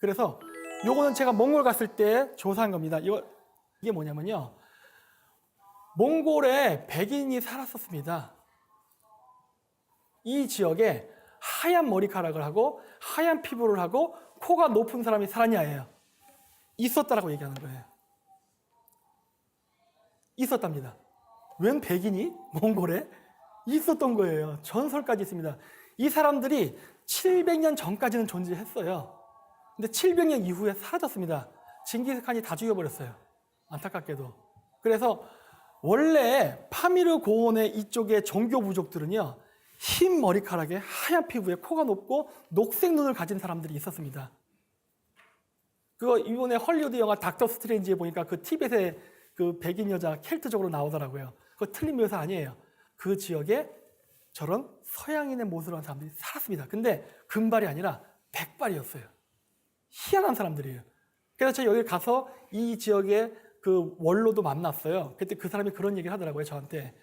그래서 요거는 제가 몽골 갔을 때 조사한 겁니다. 이게 뭐냐면요. 몽골에 백인이 살았었습니다. 이 지역에 하얀 머리카락을 하고 하얀 피부를 하고 코가 높은 사람이 살았냐예요. 있었다라고 얘기하는 거예요. 있었답니다. 웬 백인이 몽골에 있었던 거예요. 전설까지 있습니다. 이 사람들이 700년 전까지는 존재했어요. 근데 700년 이후에 사라졌습니다. 징기스칸이 다 죽여버렸어요. 안타깝게도. 그래서 원래 파미르 고원의 이쪽의 종교 부족들은요, 흰 머리카락에 하얀 피부에 코가 높고 녹색 눈을 가진 사람들이 있었습니다. 그거 이번에 헐리우드 영화 닥터 스트레인지에 보니까 그 티벳의 그 백인 여자 켈트적으로 나오더라고요. 그거 틀린 묘사 아니에요. 그 지역에 저런 서양인의 모습을 한 사람들이 살았습니다. 근데 금발이 아니라 백발이었어요. 희한한 사람들이에요. 그래서 제가 여기 가서 이 지역의 그 원로도 만났어요. 그때 그 사람이 그런 얘기를 하더라고요, 저한테.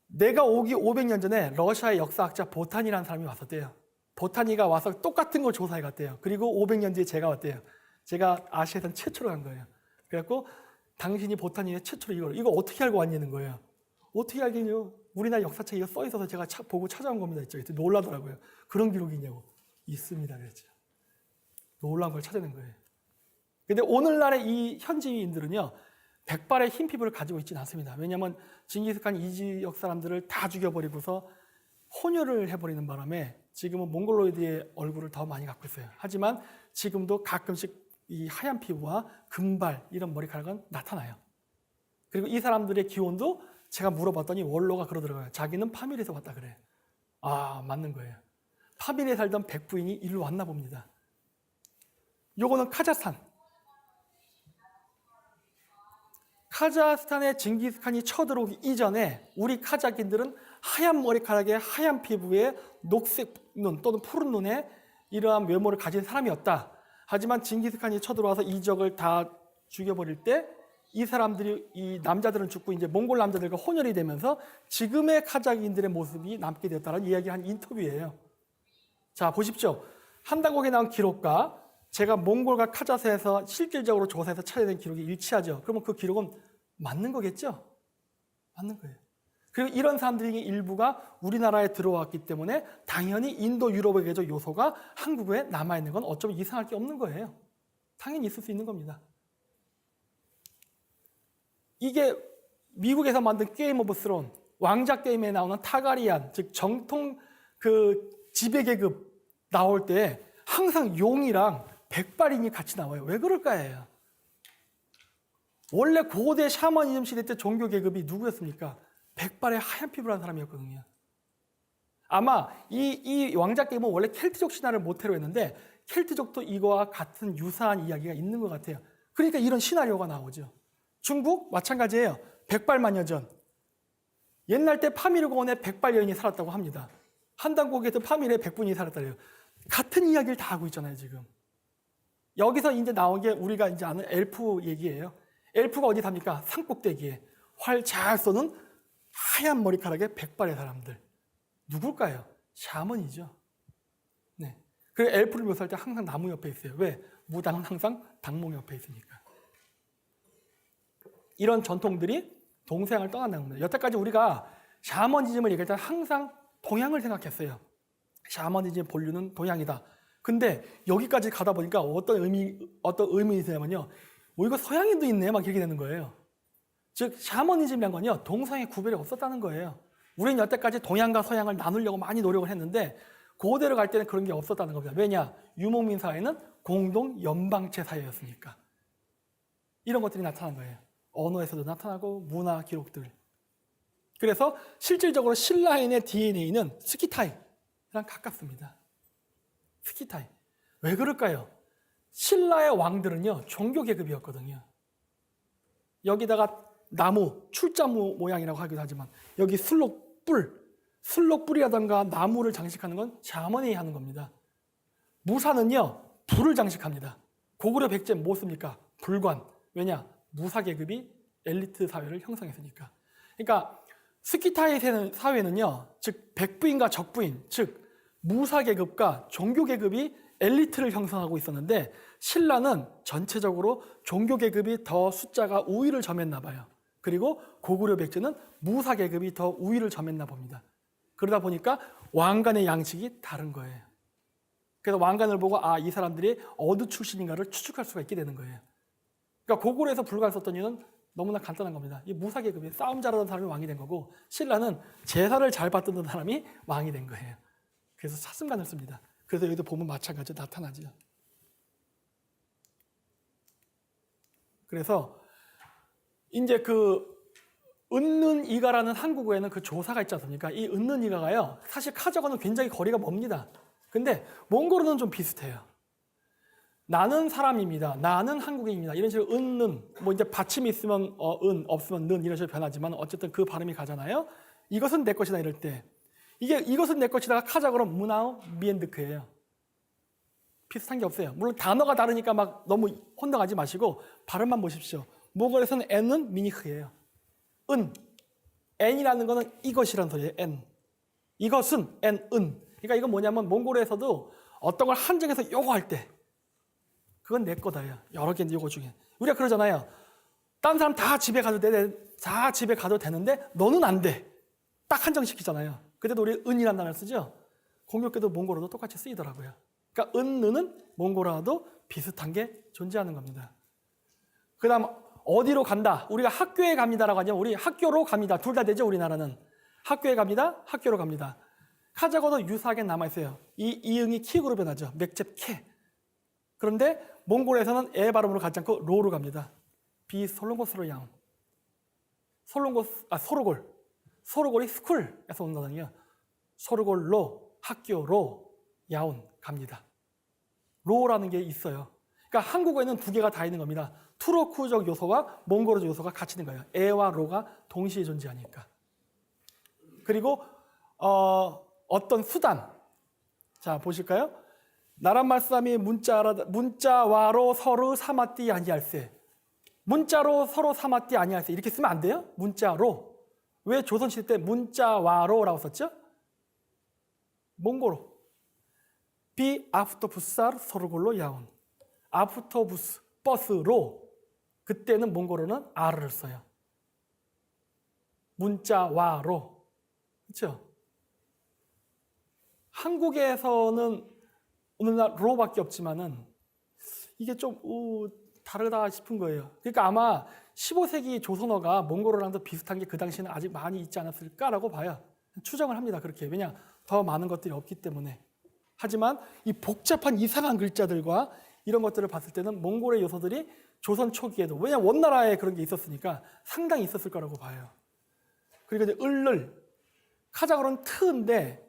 내가 오기 500년 전에 러시아의 역사학자 보타니라는 사람이 왔었대요. 보타니가 와서 똑같은 걸 조사해 갔대요. 그리고 500년 뒤에 제가 왔대요. 제가 아시아에선 최초로 간 거예요. 그래갖고 당신이 보타니의 최초로 이거 어떻게 알고 왔냐는 거예요. 어떻게 알겠냐고. 우리나라 역사책에 이거 써 있어서 제가 보고 찾아온 겁니다. 이쪽에 놀라더라고요. 그런 기록이 있냐고. 있습니다. 그랬죠. 놀라운 걸 찾아낸 거예요. 근데 오늘날의 이 현지인들은요, 백발의 흰 피부를 가지고 있지는 않습니다. 왜냐하면 징기스칸이 이 지역 사람들을 다 죽여버리고서 혼혈을 해버리는 바람에 지금은 몽골로이드의 얼굴을 더 많이 갖고 있어요. 하지만 지금도 가끔씩 이 하얀 피부와 금발 이런 머리카락은 나타나요. 그리고 이 사람들의 기원도 제가 물어봤더니 원로가 그러더라고요. 자기는 파밀에서 왔다 그래요. 아, 맞는 거예요. 파밀에 살던 백부인이 일로 왔나 봅니다. 요거는 카자흐스탄. 카자흐스탄에 징기스칸이 쳐들어오기 이전에 우리 카자흐인들은 하얀 머리카락에 하얀 피부에 녹색 눈 또는 푸른 눈에 이러한 외모를 가진 사람이었다. 하지만 징기스칸이 쳐들어와서 이 지역을 다 죽여버릴 때 이 사람들이, 이 남자들은 죽고 이제 몽골 남자들과 혼혈이 되면서 지금의 카자흐인들의 모습이 남게 되었다는 이야기를 한 인터뷰예요. 자, 보십시오. 한당곡에 나온 기록과 제가 몽골과 카자흐에서 실질적으로 조사해서 찾아낸 기록이 일치하죠. 그러면 그 기록은 맞는 거겠죠? 맞는 거예요. 그리고 이런 사람들이 일부가 우리나라에 들어왔기 때문에 당연히 인도 유럽의 요소가 한국에 남아있는 건 어쩌면 이상할 게 없는 거예요. 당연히 있을 수 있는 겁니다. 이게 미국에서 만든 게임 오브 스론, 왕자 게임에 나오는 타가리안, 즉 정통 그 지배계급 나올 때 항상 용이랑 백발인이 같이 나와요. 왜 그럴까요? 원래 고대 샤머니즘 시대 때 종교 계급이 누구였습니까? 백발에 하얀 피부를 한 사람이었거든요. 아마 이 왕자 게임은 원래 켈트족 신화를 모태로 했는데 켈트족도 이거와 같은 유사한 이야기가 있는 것 같아요. 그러니까 이런 시나리오가 나오죠. 중국 마찬가지예요. 백발만여 전. 옛날 때 파미르 고원에 백발 여인이 살았다고 합니다. 한당고개에도 파미르에 백분이 살았다래요. 같은 이야기를 다 하고 있잖아요, 지금. 여기서 이제 나온 게 우리가 이제 아는 엘프 얘기예요. 엘프가 어디 삽니까? 산꼭대기에 활 잘 쏘는 하얀 머리카락의 백발의 사람들. 누굴까요? 샤먼이죠. 네. 그리고 엘프를 묘사할 때 항상 나무 옆에 있어요. 왜? 무당은 항상 당몽 옆에 있으니까. 이런 전통들이 동서양을 떠난다는 겁니다. 여태까지 우리가 샤머니즘을 얘기할 때 항상 동양을 생각했어요. 샤머니즘 본류는 동양이다. 근데 여기까지 가다 보니까 어떤 의미가 있냐면요. 이거 서양인도 있네, 막 이렇게 되는 거예요. 즉, 샤머니즘이란 건요, 동서양의 구별이 없었다는 거예요. 우리는 여태까지 동양과 서양을 나누려고 많이 노력을 했는데, 고대로 갈 때는 그런 게 없었다는 겁니다. 왜냐? 유목민 사회는 공동 연방체 사회였으니까. 이런 것들이 나타난 거예요. 언어에서도 나타나고, 문화 기록들. 그래서 실질적으로 신라인의 DNA는 스키타이랑 가깝습니다. 스키타이. 왜 그럴까요? 신라의 왕들은요, 종교 계급이었거든요. 여기다가 나무, 출자무 모양이라고 하기도 하지만 여기 술록불이라든가 나무를 장식하는 건 샤먼이 하는 겁니다. 무사는요, 불을 장식합니다. 고구려 백제 뭐 씁니까? 불관. 왜냐? 무사 계급이 엘리트 사회를 형성했으니까. 그러니까 스키타이 사회는요, 즉 백부인과 적부인, 즉 무사 계급과 종교 계급이 엘리트를 형성하고 있었는데 신라는 전체적으로 종교 계급이 더 숫자가 우위를 점했나 봐요. 그리고 고구려 백제는 무사 계급이 더 우위를 점했나 봅니다. 그러다 보니까 왕관의 양식이 다른 거예요. 그래서 왕관을 보고 이 사람들이 어느 출신인가를 추측할 수가 있게 되는 거예요. 그러니까 고구려에서 불관을 썼던 이유는 너무나 간단한 겁니다. 이 무사 계급이 싸움 잘하던 사람이 왕이 된 거고 신라는 제사를 잘 받던 사람이 왕이 된 거예요. 그래서 사슴관을 씁니다. 그래서 여기도 보면 마찬가지로 나타나죠. 그래서 이제 은는이가라는 한국어에는 그 조사가 있지 않습니까? 이 은는이가가요, 사실 카자과는 굉장히 거리가 멉니다. 근데 몽골어는 좀 비슷해요. 나는 사람입니다. 나는 한국인입니다. 이런 식으로 은는, 뭐 이제 받침이 있으면 없으면 는 이런 식으로 변하지만 어쨌든 그 발음이 가잖아요. 이것은 내 것이다 이럴 때 이것은 내 것이다가 카자과로 무나우 미엔드크예요. 비슷한 게 없어요. 물론 단어가 다르니까 막 너무 혼동하지 마시고 발음만 보십시오. 몽골에서는 n은 미니크예요. n이라는 거는 이것이라는 소리예요. n. 이것은 n, 그러니까 이건 뭐냐면 몽골에서도 어떤 걸 한정해서 요거 할 때 그건 내 거다요. 여러 개 요거 중에. 우리가 그러잖아요. 딴 사람 다 집에 가도 되는데 너는 안 돼. 딱 한정시키잖아요. 그때도 우리 은이라는 단어를 쓰죠. 공교롭게도 몽골어도 똑같이 쓰이더라고요. 그러니까 은는 몽골어와도 비슷한 게 존재하는 겁니다. 그 다음 어디로 간다? 우리가 학교에 갑니다라고 하죠. 우리 학교로 갑니다. 둘 다 되죠. 우리나라는. 학교에 갑니다. 학교로 갑니다. 카자과도 유사하게 남아있어요. 이 이응이 킥으로 변하죠. 맥잽 캐. 그런데 몽골에서는 에 발음으로 가지 않고 로로 갑니다. 비 솔롱고스로 야운. 소르골이 스쿨에서 온 거거든요. 소르골로, 학교로, 야운 갑니다. 로라는 게 있어요. 그러니까 한국어에는 두 개가 다 있는 겁니다. 투로크적 요소와 몽골어적 요소가 같이 있는 거예요. 에와 로가 동시에 존재하니까. 그리고 어떤 수단. 자, 보실까요? 나란 말싸미 문자와로 서로 사마띠 아니할세. 문자로 서로 사마띠 아니할세. 이렇게 쓰면 안 돼요? 문자로. 왜 조선시대 때 문자와로라고 썼죠? 몽골어. 비 아프터부스ар 서르골로 야운. 아프터부스, 버스로. 그때는 몽골어는 아를 써요. 문자와로. 그렇죠? 한국에서는 오늘날 로밖에 없지만은 이게 좀 다르다 싶은 거예요. 그러니까 아마 15세기 조선어가 몽골어랑도 비슷한 게 그 당시에는 아직 많이 있지 않았을까라고 봐요. 추정을 합니다. 그렇게. 왜냐? 더 많은 것들이 없기 때문에. 하지만 이 복잡한 이상한 글자들과 이런 것들을 봤을 때는 몽골의 요소들이 조선 초기에도, 왜냐하면 원나라에 그런 게 있었으니까 상당히 있었을 거라고 봐요. 그리고 이제 카자흐로는 트인데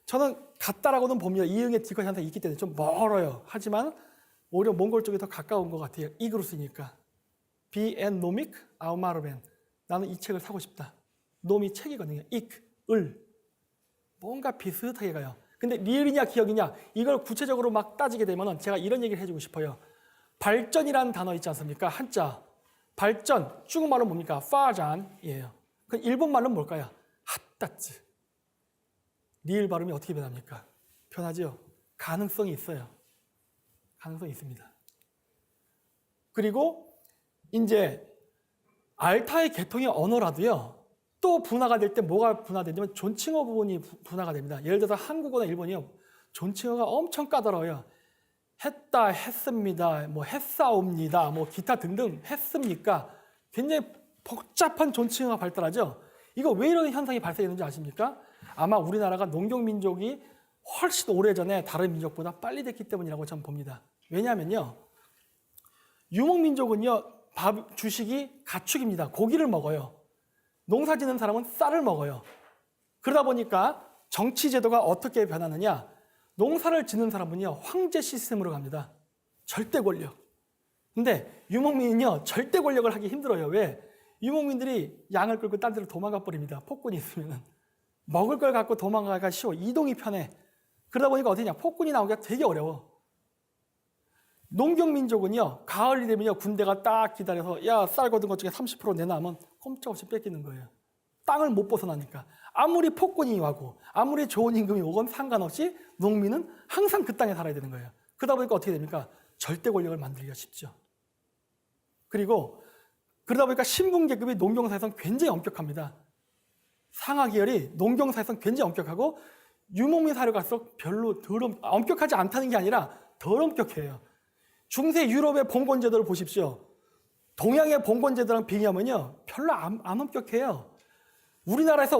저는 같다라고는 봅니다. 이응의 디컷이 항상 있기 때문에 좀 멀어요. 하지만 오히려 몽골 쪽이 더 가까운 것 같아요. 이그로 쓰니까. 비엔 노믹 아우마르벤. 나는 이 책을 사고 싶다. 놈이 책이거든요. 뭔가 비슷하게 가요. 근데 리을이냐 기억이냐 이걸 구체적으로 막 따지게 되면 제가 이런 얘기를 해주고 싶어요. 발전이라는 단어 있지 않습니까? 한자. 발전, 중국말로 뭡니까? 파잔이에요. 그 일본말로 뭘까요? 핫다츠. 리을 발음이 어떻게 변합니까? 변하죠? 가능성이 있어요. 가능성이 있습니다. 그리고 이제 알타의 계통의 언어라도요. 또 분화가 될 때 뭐가 분화되냐면 존칭어 부분이 분화가 됩니다. 예를 들어서 한국어나 일본이요. 존칭어가 엄청 까다로워요. 했다, 했습니다, 뭐 했사옵니다, 뭐 기타 등등 했습니까? 굉장히 복잡한 존칭어가 발달하죠. 이거 왜 이런 현상이 발생했는지 아십니까? 아마 우리나라가 농경민족이 훨씬 오래전에 다른 민족보다 빨리 됐기 때문이라고 저는 봅니다. 왜냐하면요. 유목민족은요. 주식이 가축입니다. 고기를 먹어요. 농사 짓는 사람은 쌀을 먹어요. 그러다 보니까 정치 제도가 어떻게 변하느냐. 농사를 짓는 사람은요. 황제 시스템으로 갑니다. 절대 권력. 근데 유목민은요. 절대 권력을 하기 힘들어요. 왜? 유목민들이 양을 끌고 딴 데로 도망가 버립니다. 폭군이 있으면은. 먹을 걸 갖고 도망가기가 쉬워. 이동이 편해. 그러다 보니까 어떻게 되냐. 폭군이 나오기가 되게 어려워. 농경민족은요. 가을이 되면요. 군대가 딱 기다려서 야, 쌀 거둔 것 중에 30% 내놔면 꼼짝없이 뺏기는 거예요. 땅을 못 벗어나니까. 아무리 폭군이 와고 아무리 좋은 임금이 오건 상관없이 농민은 항상 그 땅에 살아야 되는 거예요. 그러다 보니까 어떻게 됩니까? 절대 권력을 만들기가 쉽죠. 그리고 그러다 보니까 신분계급이 농경사에서는 굉장히 엄격합니다. 상하 계열이 농경사에서는 굉장히 엄격하고 유목민 사회로 갈수록 별로 엄격하지 않다는 게 아니라 덜 엄격해요. 중세 유럽의 봉건제도를 보십시오. 동양의 봉건제도랑 비교하면요, 별로 안 엄격해요. 우리나라에서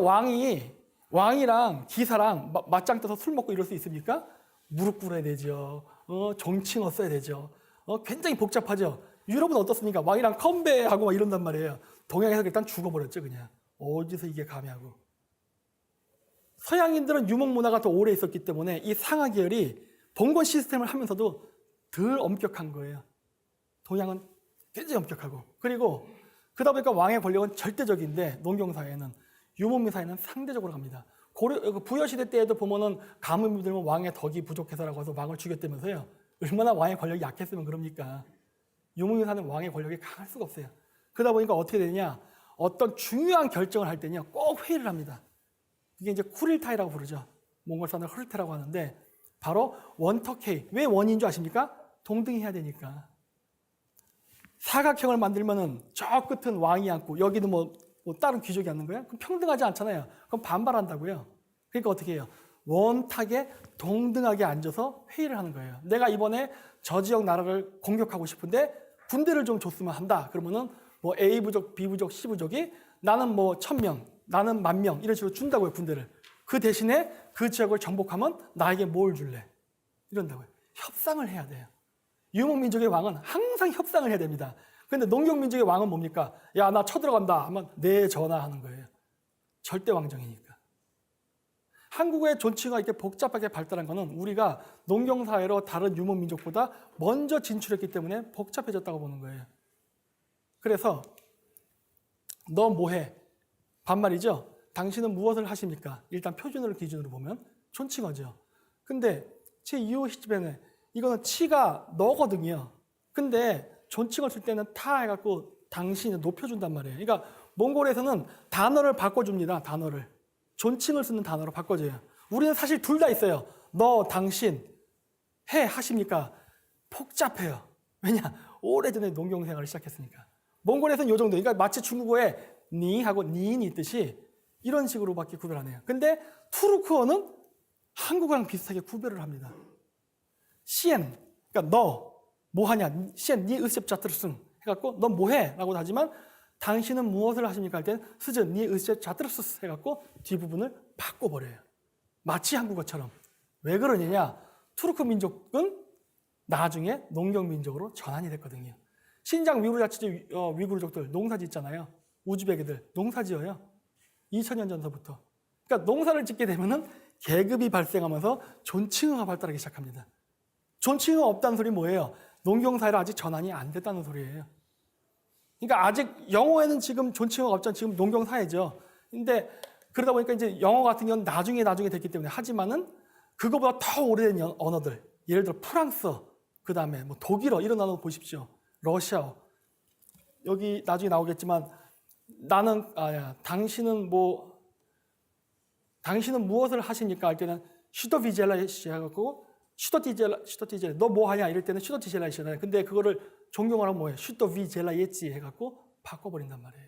왕이랑 기사랑 맞짱 떠서 술 먹고 이럴 수 있습니까? 무릎 꿇어야 되죠. 종칭어 써야 되죠. 굉장히 복잡하죠. 유럽은 어떻습니까? 왕이랑 컴배하고 막 이런단 말이에요. 동양에서 일단 죽어버렸죠, 그냥. 어디서 이게 감이 하고. 서양인들은 유목 문화가 더 오래 있었기 때문에 이 상하 계열이 봉건 시스템을 하면서도 덜 엄격한 거예요. 동양은 굉장히 엄격하고. 그리고 그러다 보니까 왕의 권력은 절대적인데 농경사회는, 유목민 사회는 상대적으로 갑니다. 부여시대 때에도 보면은 가뭄이 들면 왕의 덕이 부족해서라고 해서 왕을 죽였다면서요. 얼마나 왕의 권력이 약했으면 그럽니까? 유목민 사회는 왕의 권력이 강할 수가 없어요. 그러다 보니까 어떻게 되냐? 어떤 중요한 결정을 할 때는요, 꼭 회의를 합니다. 이게 이제 쿠릴타이라고 부르죠. 몽골 사람들 흐르테라고 하는데, 바로 원턱회의. 왜 원인 줄 아십니까? 동등히 해야 되니까. 사각형을 만들면은 저 끝은 왕이 앉고 여기는 뭐 다른 귀족이 앉는 거예요? 그럼 평등하지 않잖아요. 그럼 반발한다고요. 그러니까 어떻게 해요? 원탁에 동등하게 앉아서 회의를 하는 거예요. 내가 이번에 저 지역 나라를 공격하고 싶은데 군대를 좀 줬으면 한다. 그러면은 뭐 A부족, B부족, C부족이 나는 뭐 1000명, 나는 10,000명 이런 식으로 준다고요, 군대를. 그 대신에 그 지역을 정복하면 나에게 뭘 줄래? 이런다고요. 협상을 해야 돼요. 유목민족의 왕은 항상 협상을 해야 됩니다. 그런데 농경민족의 왕은 뭡니까? 야, 나 쳐들어간다 하면 네, 전화하는 거예요. 절대 왕정이니까. 한국의 존치가 이렇게 복잡하게 발달한 것은 우리가 농경사회로 다른 유목민족보다 먼저 진출했기 때문에 복잡해졌다고 보는 거예요. 그래서 너 뭐해? 반말이죠? 당신은 무엇을 하십니까? 일단 표준어를 기준으로 보면 존칭어죠. 근데 제2호 시집에는 이거는 치가 너거든요. 근데 존칭을 쓸 때는 타 해갖고 당신을 높여준단 말이에요. 그러니까 몽골에서는 단어를 바꿔줍니다. 단어를. 존칭을 쓰는 단어로 바꿔줘요. 우리는 사실 둘 다 있어요. 너, 당신, 해 하십니까? 복잡해요. 왜냐? 오래전에 농경생활을 시작했으니까. 몽골에서는 이 정도. 그러니까 마치 중국어에 니하고 니인이 있듯이 이런 식으로밖에 구별 안 해요. 근데 투르크어는 한국어랑 비슷하게 구별을 합니다. 시엔, 그러니까 너 뭐하냐? 시엔, 니 으셉 자트르슨 해갖고 너 뭐해? 라고 하지만 당신은 무엇을 하십니까? 할 때는 스즈, 니 으셉 자트르스 해갖고 뒷부분을 바꿔버려요. 마치 한국어처럼. 왜 그러느냐? 투르크 민족은 나중에 농경민족으로 전환이 됐거든요. 신장 위구르자치제 위구르족들 농사 짓잖아요. 우즈베크들 농사 지어요. 2000년 전서부터. 그러니까 농사를 짓게 되면은 계급이 발생하면서 존칭어가 발달하기 시작합니다. 존칭어 없다는 소리 뭐예요? 농경사회로 아직 전환이 안 됐다는 소리예요. 그러니까 아직 영어에는 지금 존칭어가 없잖아요. 지금 농경사회죠. 근데 그러다 보니까 이제 영어 같은 경우는 나중에 됐기 때문에 하지만은 그거보다 더 오래된 언어들, 예를 들어 프랑스어, 그 다음에 뭐 독일어 이런 단어 보십시오. 러시아어. 여기 나중에 나오겠지만 당신은 무엇을 하십니까? 할 때는 슈터비젤라이시 해갖고 슈터티젤라 너 뭐 하냐? 이럴 때는 슈터티젤라이시잖아요. 근데 그거를 존경을 하면 뭐예요? 슈터비젤라예치 해갖고 바꿔버린단 말이에요.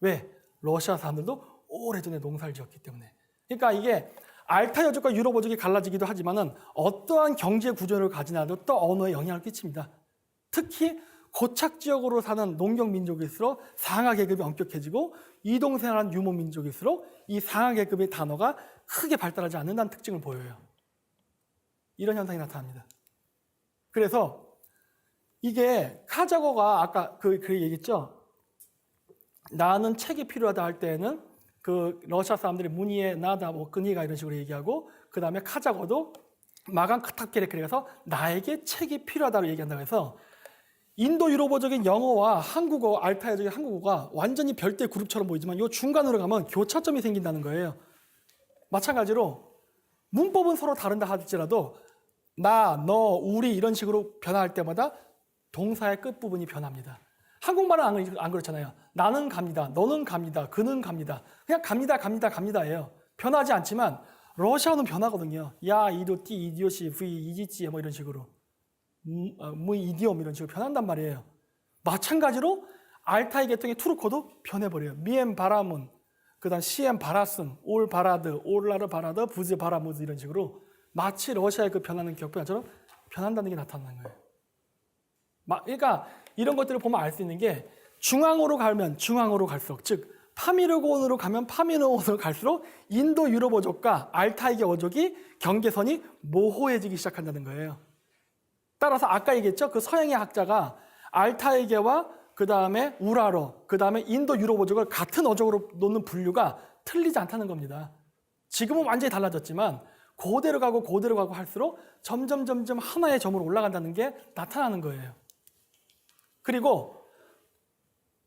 왜? 러시아 사람들도 오래전에 농사를 지었기 때문에. 그러니까 이게 알타이어족과 유럽어족이 갈라지기도 하지만은 어떠한 경제 구조를 가지나도 또 언어에 영향을 끼칩니다. 특히 고착 지역으로 사는 농경 민족일수록 상하 계급이 엄격해지고 이동 생활하는 유목 민족일수록 이 상하 계급의 단어가 크게 발달하지 않는다는 특징을 보여요. 이런 현상이 나타납니다. 그래서 이게 카자고가 아까 그 얘기했죠. 나는 책이 필요하다 할 때는 그 러시아 사람들이 무니에 나다 뭐 그니가 이런 식으로 얘기하고 그 다음에 카자고도 마간 카탑게레크에 가서 나에게 책이 필요하다고 얘기한다고 해서 인도 유럽어적인 영어와 한국어, 알타이어적인 한국어가 완전히 별도의 그룹처럼 보이지만 이 중간으로 가면 교차점이 생긴다는 거예요. 마찬가지로 문법은 서로 다른다 할지라도 나, 너, 우리 이런 식으로 변화할 때마다 동사의 끝부분이 변합니다. 한국말은 안 그렇잖아요. 나는 갑니다. 너는 갑니다. 그는 갑니다. 그냥 갑니다예요. 변하지 않지만 러시아어는 변하거든요. 야, 이도띠, 이디오시, 브이, 이지찌 뭐 이런 식으로. 이디옴 이런 식으로 변한단 말이에요. 마찬가지로 알타이 계통의 투르코도 변해버려요. 미엠 바라문, 그다음 시엠 바라슨, 올 바라드, 올라르 바라드, 부즈 바라무즈 이런 식으로 마치 러시아의 그 변하는 기억변처럼 변한다는 게 나타나는 거예요. 그러니까 이런 것들을 보면 알 수 있는 게 중앙으로 가면 중앙으로 갈수록, 즉 파미르곤으로 가면 파미르곤으로 갈수록 인도 유럽 어족과 알타이계 어족이 경계선이 모호해지기 시작한다는 거예요. 따라서 아까 얘기했죠. 그 서양의 학자가 알타이계와 그 다음에 우라로, 그 다음에 인도 유럽 어족을 같은 어족으로 놓는 분류가 틀리지 않다는 겁니다. 지금은 완전히 달라졌지만 고대로 가고 할수록 점점 하나의 점으로 올라간다는 게 나타나는 거예요. 그리고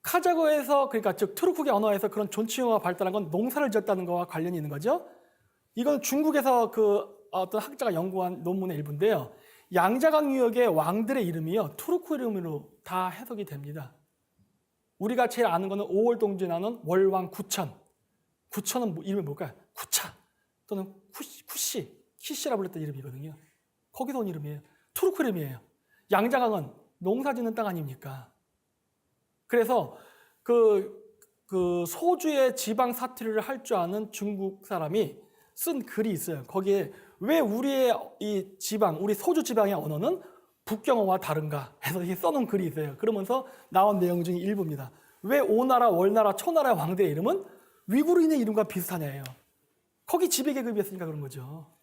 카자흐에서, 그러니까 즉 투르크계 언어에서 그런 존칭어가 발달한 건 농사를 지었다는 거와 관련이 있는 거죠. 이건 중국에서 그 어떤 학자가 연구한 논문의 일부인데요. 양자강 유역의 왕들의 이름이요, 투르크 이름으로 다 해석이 됩니다. 우리가 제일 아는 거는 5월 동지에 나오는 월왕 구천. 구천은 이름이 뭘까요? 구차 또는 쿠시, 키시라 불렸던 이름이거든요. 거기서 온 이름이에요. 투르크 이름이에요. 양자강은 농사 짓는 땅 아닙니까? 그래서 그 소주의 지방 사투리를 할 줄 아는 중국 사람이 쓴 글이 있어요. 거기에 왜 우리의 이 지방, 우리 소주 지방의 언어는 북경어와 다른가 해서 이렇게 써놓은 글이 있어요. 그러면서 나온 내용 중에 일부입니다. 왜 오나라, 월나라, 초나라의 왕대의 이름은 위구르인의 이름과 비슷하냐예요. 거기 지배계급이었으니까 그런 거죠.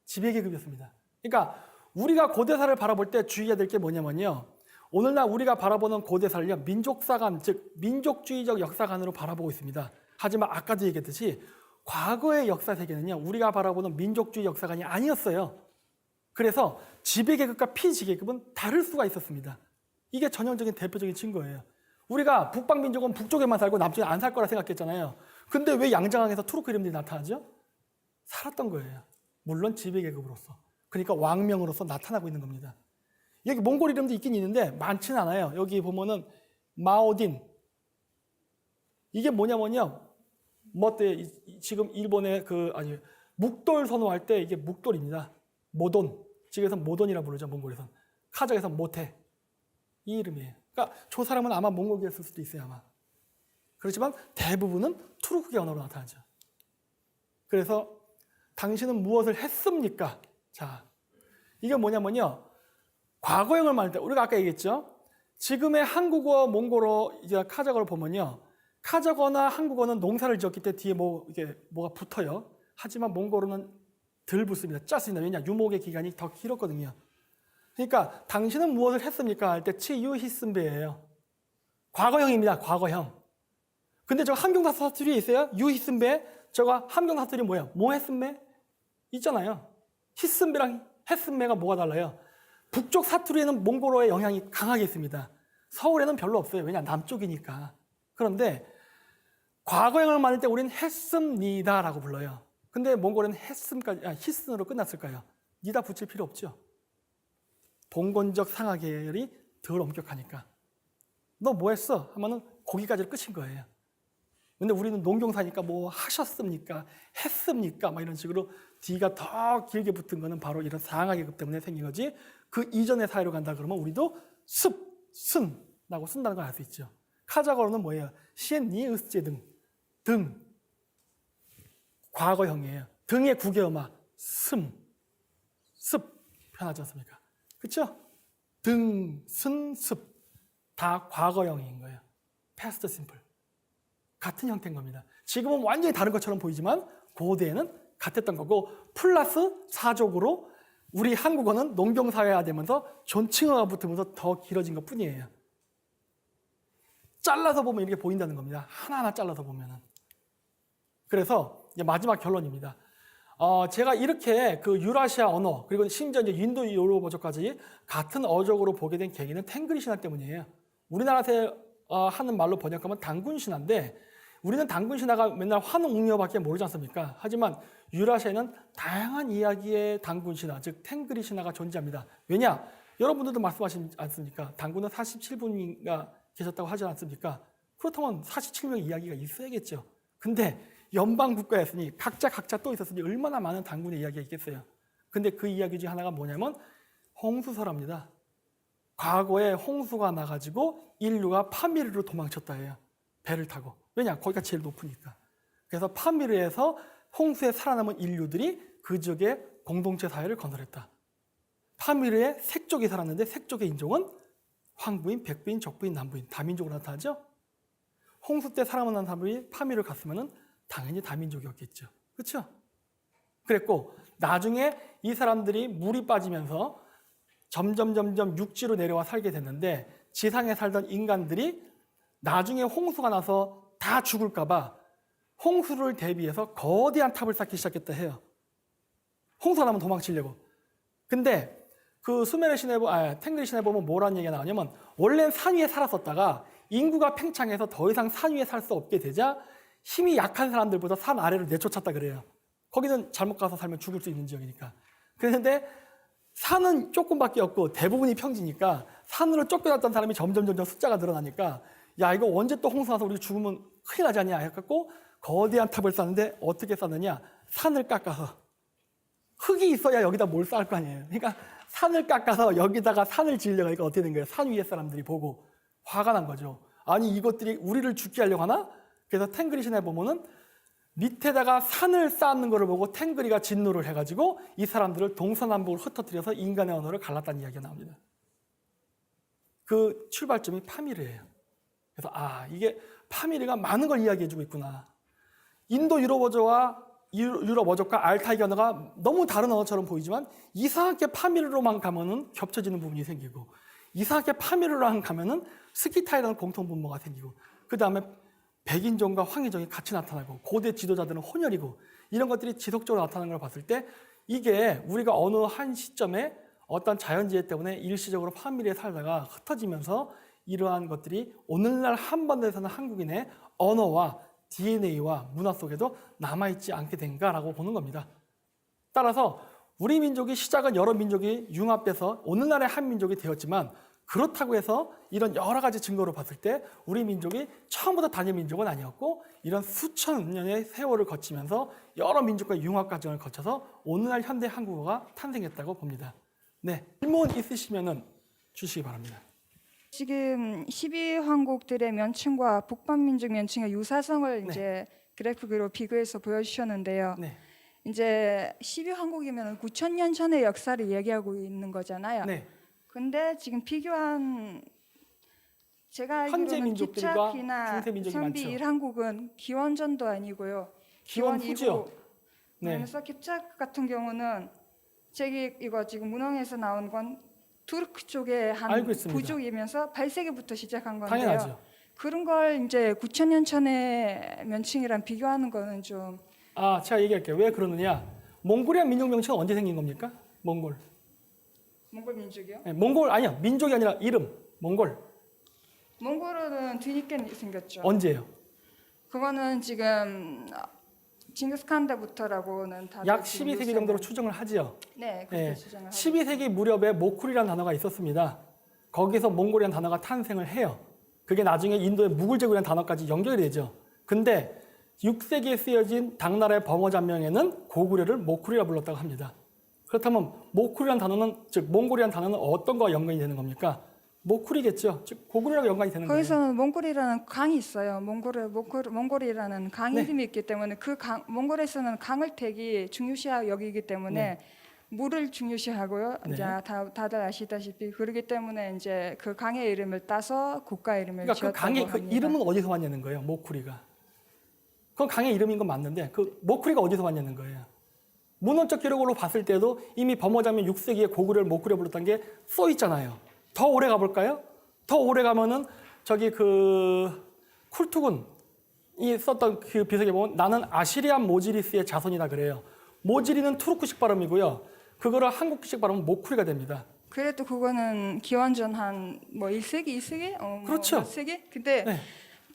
지배계급이었습니다. 그러니까 우리가 고대사를 바라볼 때 주의해야 될 게 뭐냐면요, 오늘날 우리가 바라보는 고대사를요, 민족사관, 즉 민족주의적 역사관으로 바라보고 있습니다. 하지만 아까도 얘기했듯이 과거의 역사 세계는요, 우리가 바라보는 민족주의 역사관이 아니었어요. 그래서 지배계급과 피지배계급은 다를 수가 있었습니다. 이게 전형적인 대표적인 증거예요. 우리가 북방민족은 북쪽에만 살고 남쪽에 안 살 거라 생각했잖아요. 근데 왜 양자강에서 투르크 이름들이 나타나죠? 살았던 거예요. 물론 지배계급으로서. 그러니까 왕명으로서 나타나고 있는 겁니다. 여기 몽골 이름도 있긴 있는데 많지는 않아요. 여기 보면은 마오딘. 이게 뭐냐면요, 지금 일본의 묵돌 선호할 때 이게 묵돌입니다. 모돈. 지금에서 모돈이라 부르죠, 몽골에선. 카자흐에서 모테. 이 이름이에요. 그러니까 저 사람은 아마 몽골계였을 수도 있어요, 아마. 그렇지만 대부분은 투르크계 언어로 나타나죠. 그래서 당신은 무엇을 했습니까? 자, 이게 뭐냐면요, 과거형을 말할 때 우리가 아까 얘기했죠. 지금의 한국어, 몽골어, 이제 카자흐어를 보면요, 카자흐어나 한국어는 농사를 지었기 때문에 뒤에 이게 뭐가 붙어요. 하지만 몽골어는 덜 붙습니다. 짰습니다. 왜냐? 유목의 기간이 더 길었거든요. 그러니까 당신은 무엇을 했습니까? 할 때 치유히슨베예요. 과거형입니다. 과거형. 근데 저 함경사 사투리에 있어요. 유히슨베. 저거 함경사 사투리 뭐예요? 뭐 했음베? 있잖아요. 히슨베랑 했음베가 뭐가 달라요? 북쪽 사투리에는 몽골어의 영향이 강하게 있습니다. 서울에는 별로 없어요. 왜냐? 남쪽이니까. 그런데 과거형을 만들 때 우리는 했습니다라고 불러요. 근데 몽골에는 히슨으로 끝났을까요? 니다 붙일 필요 없죠. 봉건적 상하 계열이 덜 엄격하니까. 너 뭐 했어? 하면은 거기까지 끝인 거예요. 근데 우리는 농경사니까 뭐 하셨습니까? 했습니까? 막 이런 식으로 뒤가 더 길게 붙은 거는 바로 이런 상하 계급 때문에 생긴 거지. 그 이전의 사회로 간다 그러면 우리도 쓴다고 쓴다는 걸 알 수 있죠. 카자흐어로는 뭐예요? 시엔 니으스제 등. 과거형이에요. 등의 구개어마 습 편하지 않습니까? 그렇죠? 등, 습 다 과거형인 거예요. past simple. 같은 형태인 겁니다. 지금은 완전히 다른 것처럼 보이지만 고대에는 같았던 거고, 플러스 사족으로 우리 한국어는 농경사회화 되면서 존칭어가 붙으면서 더 길어진 것 뿐이에요. 잘라서 보면 이렇게 보인다는 겁니다. 하나하나 잘라서 보면은. 그래서 이제 마지막 결론입니다. 제가 이렇게 그 유라시아 언어, 그리고 심지어 이제 인도 유럽 어족까지 같은 어족으로 보게 된 계기는 탱그리 신화 때문이에요. 우리나라에서 하는 말로 번역하면 단군 신화인데, 우리는 단군 신화가 맨날 환웅웅녀밖에 모르지 않습니까? 하지만 유라시아에는 다양한 이야기의 단군 신화, 즉 탱그리 신화가 존재합니다. 왜냐? 여러분들도 말씀하시지 않습니까? 단군은 47분인가 계셨다고 하지 않습니까? 그렇다면 47명의 이야기가 있어야겠죠. 근데 연방 국가였으니 각자 또 있었으니 얼마나 많은 단군의 이야기가 있겠어요. 근데 그 이야기 중에 하나가 뭐냐면 홍수설화입니다. 과거에 홍수가 나가지고 인류가 파미르로 도망쳤다 해요. 배를 타고. 왜냐? 거기가 제일 높으니까. 그래서 파미르에서 홍수에 살아남은 인류들이 그 지역에 공동체 사회를 건설했다. 파미르에 색족이 살았는데 색족의 인종은 황부인, 백부인, 적부인, 남부인 다민족으로 나타나죠. 홍수 때 살아남은 사람들이 파미르를 갔으면 당연히 다민족이었겠죠. 그렇죠? 그랬고 나중에 이 사람들이 물이 빠지면서 점점 육지로 내려와 살게 됐는데 지상에 살던 인간들이 나중에 홍수가 나서 다 죽을까 봐 홍수를 대비해서 거대한 탑을 쌓기 시작했다 해요. 홍수가 나면 도망치려고. 근데 그 수메르 신에 탱그리 신에 보면 뭐라는 얘기가 나오냐면 원래는 산 위에 살았었다가 인구가 팽창해서 더 이상 산 위에 살 수 없게 되자 힘이 약한 사람들보다 산 아래로 내쫓았다 그래요. 거기는 잘못 가서 살면 죽을 수 있는 지역이니까. 그런데 산은 조금밖에 없고 대부분이 평지니까 산으로 쫓겨났던 사람이 점점 숫자가 늘어나니까 야 이거 언제 또 홍수 나서 우리 죽으면 큰일 나지 않냐 해갖고 거대한 탑을 쌓는데 어떻게 쌓느냐? 산을 깎아서. 흙이 있어야 여기다 뭘 쌓을 거 아니에요. 그러니까 산을 깎아서 여기다가 산을 지으려고 하니까 어떻게 된 거예요? 산 위에 사람들이 보고 화가 난 거죠. 아니 이것들이 우리를 죽게 하려고 하나? 그래서 탱그리 신에 보면은 밑에다가 산을 쌓는 거를 보고 탱그리가 진노를 해가지고 이 사람들을 동서남북으로 흩어뜨려서 인간의 언어를 갈랐다는 이야기가 나옵니다. 그 출발점이 파미르예요. 그래서 이게 파미르가 많은 걸 이야기해주고 있구나. 인도 유럽 어족과 알타이 언어가 너무 다른 언어처럼 보이지만 이상하게 파미르로만 가면은 겹쳐지는 부분이 생기고 이상하게 파미르로만 가면은 스키타이라는 공통 분모가 생기고 그 다음에 백인종과 황인종이 같이 나타나고 고대 지도자들은 혼혈이고 이런 것들이 지속적으로 나타나는 걸 봤을 때 이게 우리가 어느 한 시점에 어떤 자연재해 때문에 일시적으로 파미르에 살다가 흩어지면서 이러한 것들이 오늘날 한반도에서는 한국인의 언어와 DNA와 문화 속에도 남아있지 않게 된가라고 보는 겁니다. 따라서 우리 민족이 시작은 여러 민족이 융합돼서 오늘날의 한 민족이 되었지만 그렇다고 해서 이런 여러 가지 증거로 봤을 때 우리 민족이 처음부터 단일 민족은 아니었고 이런 수천 년의 세월을 거치면서 여러 민족과 융합 과정을 거쳐서 오늘날 현대 한국어가 탄생했다고 봅니다. 네, 질문 있으시면 주시기 바랍니다. 지금 12황국들의 면층과 북방민족 면층의 유사성을 이제 그래프로 비교해서 보여주셨는데요. 네. 이제 12황국이면 9,000년 전의 역사를 얘기하고 있는 거잖아요. 네. 근데 지금 비교한 제가 현재 알기로는 민족들과 기착이나 중세 민족이 선비 많죠. 1황국은 기원전도 아니고요. 기원 후죠. 네. 그러면서 깁착 같은 경우는 이거 지금 문헌에서 나온 건 투르크 쪽의 한 알고 있습니다. 부족이면서 8세기부터 시작한 건데요. 당연하죠. 그런 걸 이제 9,000년 전의 면층이랑 비교하는 거는 좀 제가 얘기할게요. 왜 그러느냐? 몽골이란 민족 명칭은 언제 생긴 겁니까? 몽골 민족이요? 네, 몽골 아니야. 민족이 아니라 이름. 몽골은 뒤늦게 생겼죠. 언제예요? 그거는 지금 징기스칸 때부터라고는 다들 약 지금 12세기 요새는- 정도로 추정을 하지요. 네, 그렇게 네, 추정을 하고 12세기 무렵에 모쿨이라는 단어가 있었습니다. 거기서 몽골이라는 단어가 탄생을 해요. 그게 나중에 인도의 무굴 제국이라는 단어까지 연결이 되죠. 근데 6세기에 쓰여진 당나라의 범어잔명에는 고구려를 모쿨이라 불렀다고 합니다. 그렇다면 모쿨이라는 단어는 즉 몽골이라는 단어는 어떤 거와 연관이 되는 겁니까? 모쿨이겠죠. 즉 고구려랑 연관이 되는 거예요. 거기서는 몽골이라는 강이 있어요. 몽골이라는 강 네. 이름이 있기 때문에 몽골에서는 강을 되게 중요시 여기기 때문에 물을 중요시하고요. 네. 이제 다들 아시다시피 그렇기 때문에 이제 그 강의 이름을 따서 국가 이름을 그러니까 그 지었다고 강의 그 합니다. 이름은 어디서 왔냐는 거예요. 모쿠리가. 그건 강의 이름인 건 맞는데 그 모쿠리가 어디서 왔냐는 거예요. 문헌적 기록으로 봤을 때도 이미 범어자면 6세기에 고구려를 모쿠리라 불렀다는 게 써 있잖아요. 더 오래 가볼까요? 더 오래 가면은 저기 그 쿨투군이 썼던 그 비석에 보면 나는 아시리안 모지리스의 자손이다 그래요. 모지리는 투르크식 발음이고요. 그거를 한국식 발음은 모쿠리가 됩니다. 그래도 그거는 기원전 한 뭐 1세기, 2세기? 그렇죠. 몇 세기? 근데 네.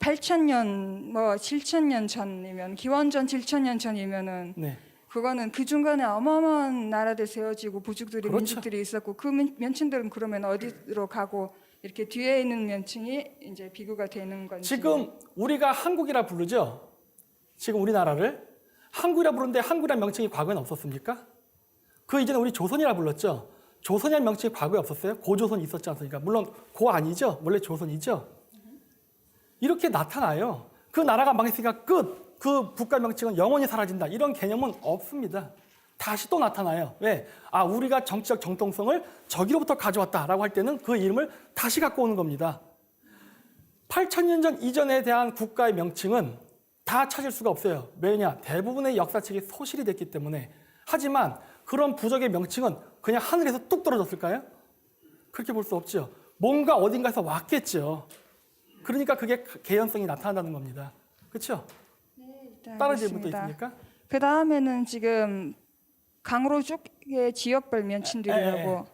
8,000년, 뭐 7,000년 전이면 기원전 7,000년 전이면은 네. 그거는 그 중간에 어마어마한 나라들 세워지고 부족들이 그렇죠. 민족들이 있었고 그 면층들은 그러면 어디로 가고 이렇게 뒤에 있는 면층이 이제 비교가 되는 건지. 지금 우리가 한국이라 부르죠. 지금 우리나라를 한국이라 부르는데 한국이라는 명칭이 과거에는 없었습니까? 그 이전에 우리 조선이라 불렀죠. 조선이라는 명칭이 과거에 없었어요? 고조선 있었지 않습니까? 물론 고 아니죠? 원래 조선이죠? 이렇게 나타나요. 그 나라가 망했으니까 끝. 그 국가 명칭은 영원히 사라진다. 이런 개념은 없습니다. 다시 또 나타나요. 왜? 아, 우리가 정치적 정통성을 저기로부터 가져왔다라고 할 때는 그 이름을 다시 갖고 오는 겁니다. 8,000년 전 이전에 대한 국가의 명칭은 다 찾을 수가 없어요. 왜냐? 대부분의 역사책이 소실이 됐기 때문에. 하지만 그런 부족의 명칭은 그냥 하늘에서 뚝 떨어졌을까요? 그렇게 볼 수 없죠. 뭔가 어딘가에서 왔겠죠. 그러니까 그게 개연성이 나타난다는 겁니다. 그렇죠? 네, 다른 질문도 알겠습니다. 있습니까? 그 다음에는 지금 강로죽의 지역별 명칭들이라고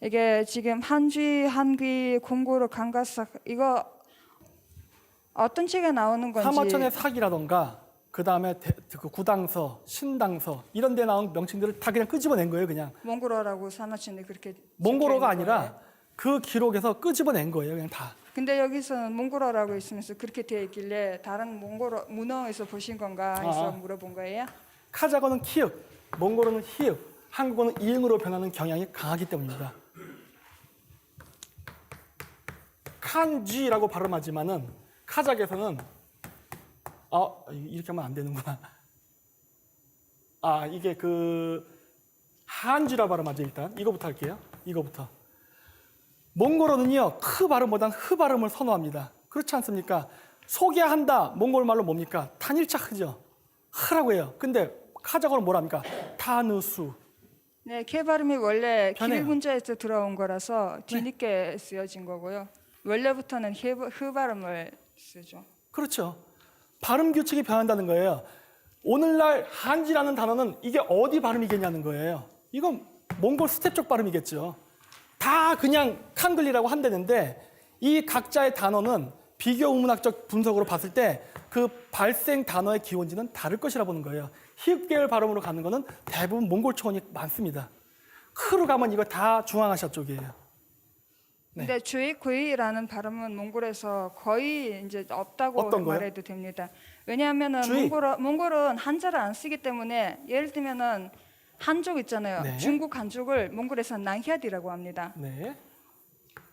이게 지금 한쥐, 한귀, 공고로, 강가삭 이거 어떤 책에 나오는 건지 사마천의 사기라던가 그 다음에 구당서, 신당서 이런 데 나온 명칭들을 다 그냥 끄집어낸 거예요. 그냥 몽골어라고 사마천에 그렇게 몽골어가 적혀 있는 아니라 거예요. 그 기록에서 끄집어낸 거예요. 그냥 다. 근데 여기서는 몽골어라고 있으면서 그렇게 되어 있길래 다른 몽골어 문헌에서 보신 건가 해서 물어본 거예요. 카자흐어는 키읔, 몽골어는 히읗, 한국어는 이응으로 변하는 경향이 강하기 때문입니다. 칸쥐라고 발음하지만은 카자흐에서는 이렇게 하면 안 되는구나. 이게 그 한쥐라 발음하죠. 일단 이거부터 할게요. 이거부터. 몽골어는요 크 발음보다는 흐 발음을 선호합니다. 그렇지 않습니까? 소개한다 몽골 말로 뭡니까? 탄일자 흐죠. 흐라고 해요. 근데 카자흐어는 뭐랍니까? 타누수. 네, K 발음이 원래 편해요. 키릴 문자에서 들어온 거라서 뒤늦게 쓰여진 거고요. 원래부터는 흐 발음을 쓰죠. 그렇죠. 발음 규칙이 변한다는 거예요. 오늘날 한지라는 단어는 이게 어디 발음이겠냐는 거예요. 이건 몽골 스텝족 발음이겠죠. 다 그냥 칸글리라고 한다는데 이 각자의 단어는 비교 우문학적 분석으로 봤을 때 그 발생 단어의 기원지는 다를 것이라 보는 거예요. 히읗 계열 발음으로 가는 거는 대부분 몽골 초원이 많습니다. 크로 가면 이거 다 중앙아시아 쪽이에요. 네. 근데 주의 구이라는 발음은 몽골에서 거의 이제 없다고 어떤 거요? 말해도 됩니다. 왜냐하면은 주의. 몽골은 한자를 안 쓰기 때문에 예를 들면은 한족 있잖아요. 네. 중국 한족을 몽골에서는 낭히아디라고 합니다. 네.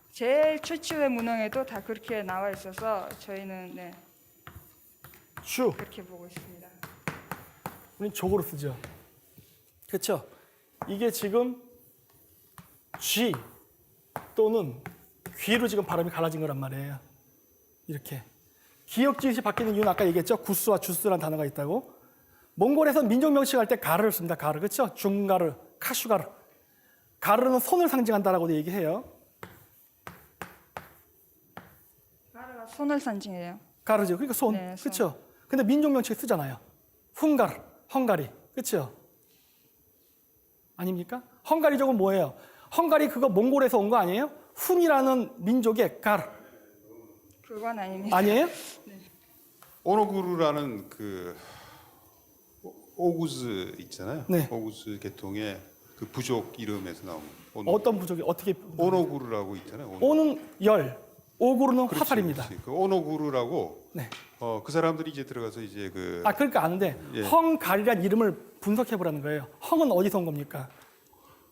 제일 최초의 문헌에도 다 그렇게 나와 있어서 저희는 슈. 그렇게 보고 있습니다. 우린 족으로 쓰죠. 그렇죠? 이게 지금 G 또는 귀로 지금 발음이 갈라진 거란 말이에요. 이렇게. 기역지읒이 바뀌는 이유는 아까 얘기했죠. 구스와 주스라는 단어가 있다고. 몽골에서 민족 명칭할 때 가르를 씁니다. 가르. 그렇죠? 중가르, 카슈가르. 가르는 손을 상징한다라고도 얘기해요. 가르가 손을 상징해요. 가르죠. 그러니까 손. 네, 손. 그렇죠? 근데 민족 명칭 쓰잖아요. 헝가르, 헝가리. 그렇죠? 아닙니까? 헝가리족은 뭐예요? 헝가리 그거 몽골에서 온 거 아니에요? 훈이라는 민족의 가르. 그건 아닙니다. 아니에요? 오노구르라는 그 오구즈 있잖아요. 네. 오구즈 계통의 그 부족 이름에서 나온 어떤 부족이 어떻게 오노구르라고 있잖아요. 오는 열, 오구르는 그렇지, 화살입니다. 그렇지. 그 오노구르라고 네. 그 사람들이 이제 들어가서 이제 그 그러니까 아는데 예. 헝가리란 이름을 분석해 보라는 거예요. 헝은 어디서 온 겁니까?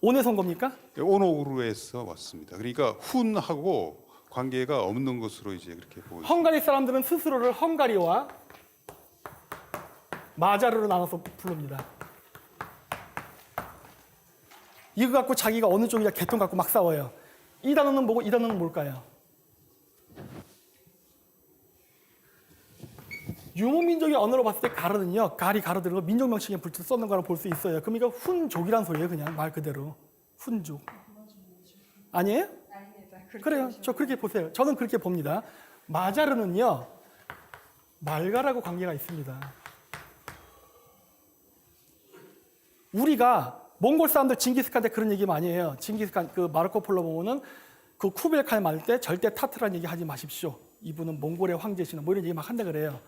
온에서 온 겁니까? 오노구르에서 왔습니다. 그러니까 훈하고 관계가 없는 것으로 이제 그렇게 보고 있습니다. 헝가리 사람들은 스스로를 헝가리와 마자르로 나눠서 부릅니다. 이거 갖고 자기가 어느 쪽이냐 계통 갖고 막 싸워요. 이 단어는 뭐고 이 단어는 뭘까요? 유목민족의 언어로 봤을 때 가르는요. 가리 가르들고 민족 명칭에 불 썼는 거라고 볼 수 있어요. 그럼 이거 훈족이란 소리예요. 그냥 말 그대로. 훈족. 아니에요? 아닙니다. 그래요. 저 그렇게 보세요. 저는 그렇게 봅니다. 마자르는요. 말가라고 관계가 있습니다. 우리가 몽골 사람들 징기스칸한테 그런 얘기 많이 해요. 징기스칸 그 마르코 폴로 보면은 그 쿠벨칸 말 때 절대 타트라는 얘기 하지 마십시오. 이분은 몽골의 황제시나 뭐 이런 얘기 막 한다 그래요.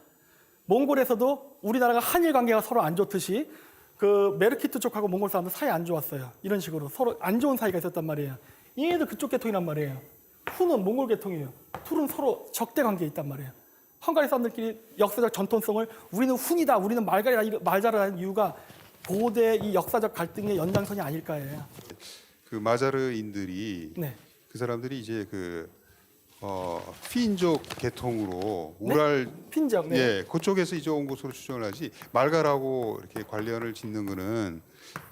몽골에서도 우리나라가 한일 관계가 서로 안 좋듯이 그 메르키트 쪽하고 몽골 사람들 사이 안 좋았어요. 이런 식으로 서로 안 좋은 사이가 있었단 말이에요. 얘네들 그쪽 계통이란 말이에요. 후는 몽골 계통이에요. 툴은 서로 적대 관계에 있단 말이에요. 헝가리 사람들끼리 역사적 전통성을 우리는 훈이다, 우리는 말가리다, 말자라는 이유가 고대 이 역사적 갈등의 연장선이 아닐까 해요. 그 마자르인들이 네. 그 사람들이 이제 그 피인족 계통으로 우랄 핀적. 네. 예 그쪽에서 이제 온 것으로 추정을 하지 말가라고 이렇게 관련을 짓는 거는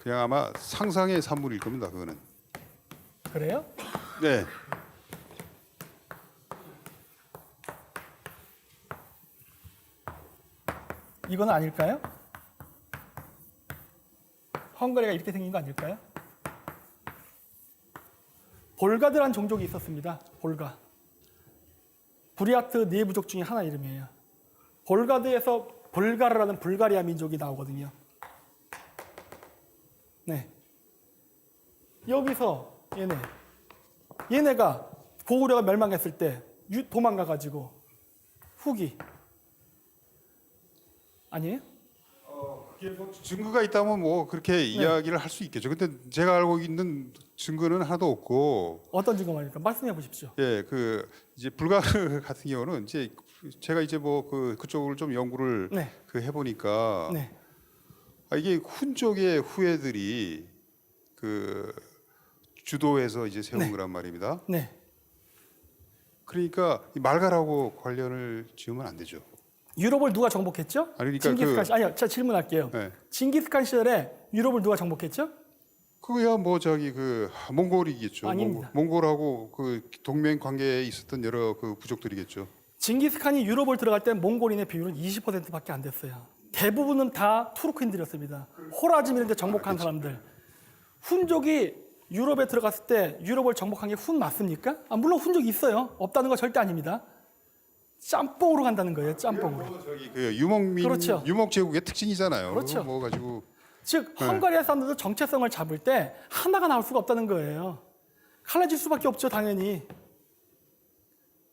그냥 아마 상상의 산물일 겁니다. 그거는. 그래요? 네. 이건 아닐까요? 헝가리가 이렇게 생긴 거 아닐까요? 볼가드란 종족이 있었습니다. 볼가. 부리아트 네 부족 중에 하나 이름이에요. 볼가드에서 볼가르라는 불가리아 민족이 나오거든요. 네. 여기서 얘네가 고구려가 멸망했을 때 도망가가지고 후기 아니에요? 그게 뭐 증거가 있다면 뭐 그렇게 이야기를 할 수 있겠죠. 근데 제가 알고 있는 증거는 하나도 없고, 어떤 증거 말입니까? 말씀해 보십시오. 예, 그 이제 불가르 같은 경우는 이제 제가 이제 뭐 그쪽을 좀 연구를 네. 그 해보니까 네. 이게 훈족의 후예들이 그 주도해서 이제 세운 네. 거란 말입니다. 네. 그러니까 이 말가라고 관련을 지으면 안 되죠. 유럽을 누가 정복했죠? 아니, 그러니까 징기스칸 아니요, 제가 질문할게요. 네. 징기스칸 시절에 유럽을 누가 정복했죠? 그거야 뭐 저기 그 몽골이겠죠. 아닙니다. 몽골하고 그 동맹 관계에 있었던 여러 그 부족들이겠죠. 징기스칸이 유럽을 들어갈 때 몽골인의 비율은 20%밖에 안 됐어요. 대부분은 다 투르크인들이었습니다. 호라즘 이런 데 정복한 사람들. 훈족이 유럽에 들어갔을 때 유럽을 정복한 게 훈 맞습니까? 물론 훈족이 있어요. 없다는 거 절대 아닙니다. 짬뽕으로 간다는 거예요. 짬뽕으로. 뭐 저기 그 유목민 그렇죠. 유목 제국의 특징이잖아요. 그렇죠. 그거 뭐 가지고 즉 헝가리아 사람들도 정체성을 잡을 때 하나가 나올 수가 없다는 거예요. 갈라질 수밖에 없죠, 당연히.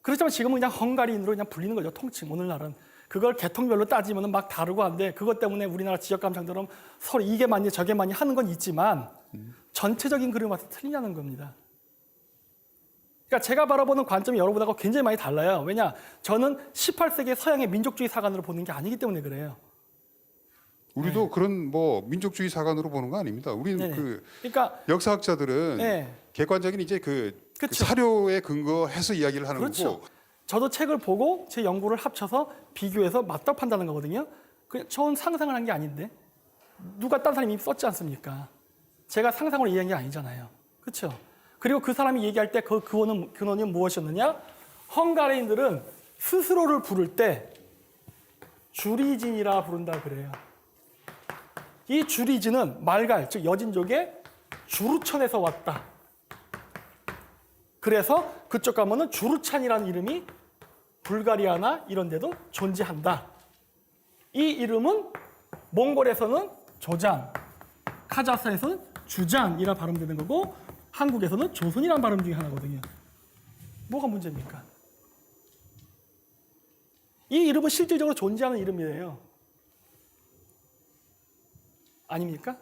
그렇지만 지금은 그냥 헝가리인으로 그냥 불리는 거죠, 통칭. 오늘날은 그걸 계통별로 따지면 막 다르고 한데 그것 때문에 우리나라 지역 감정처럼 서로 이게 맞니 저게 맞니 하는 건 있지만 전체적인 그림을 봐서 틀리냐는 겁니다. 그러니까 제가 바라보는 관점이 여러분하고 굉장히 많이 달라요. 왜냐? 저는 18세기 서양의 민족주의 사관으로 보는 게 아니기 때문에 그래요. 우리도 그런 뭐 민족주의 사관으로 보는 거 아닙니다. 우리는 네네. 그 그러니까 역사학자들은 네. 객관적인 이제 그 그쵸. 사료에 근거해서 이야기를 하는 그렇죠. 거고. 저도 책을 보고 제 연구를 합쳐서 비교해서 맞다고 판단하는 거거든요. 그냥 저는 상상을 한 게 아닌데 누가 딴 사람이 썼지 않습니까? 제가 상상으로 이해한 게 아니잖아요. 그렇죠? 그리고 그 사람이 얘기할 때 그 근원이 무엇이었느냐? 헝가리인들은 스스로를 부를 때 주리진이라 부른다 그래요. 이 주리진은 말갈, 즉 여진족의 주루천에서 왔다. 그래서 그쪽 가면은 주루찬이라는 이름이 불가리아나 이런 데도 존재한다. 이 이름은 몽골에서는 조잔, 카자흐스탄에서는 주잔이라 발음되는 거고 한국에서는 조선이라는 발음 중에 하나거든요. 뭐가 문제입니까? 이 이름은 실질적으로 존재하는 이름이에요. 아닙니까?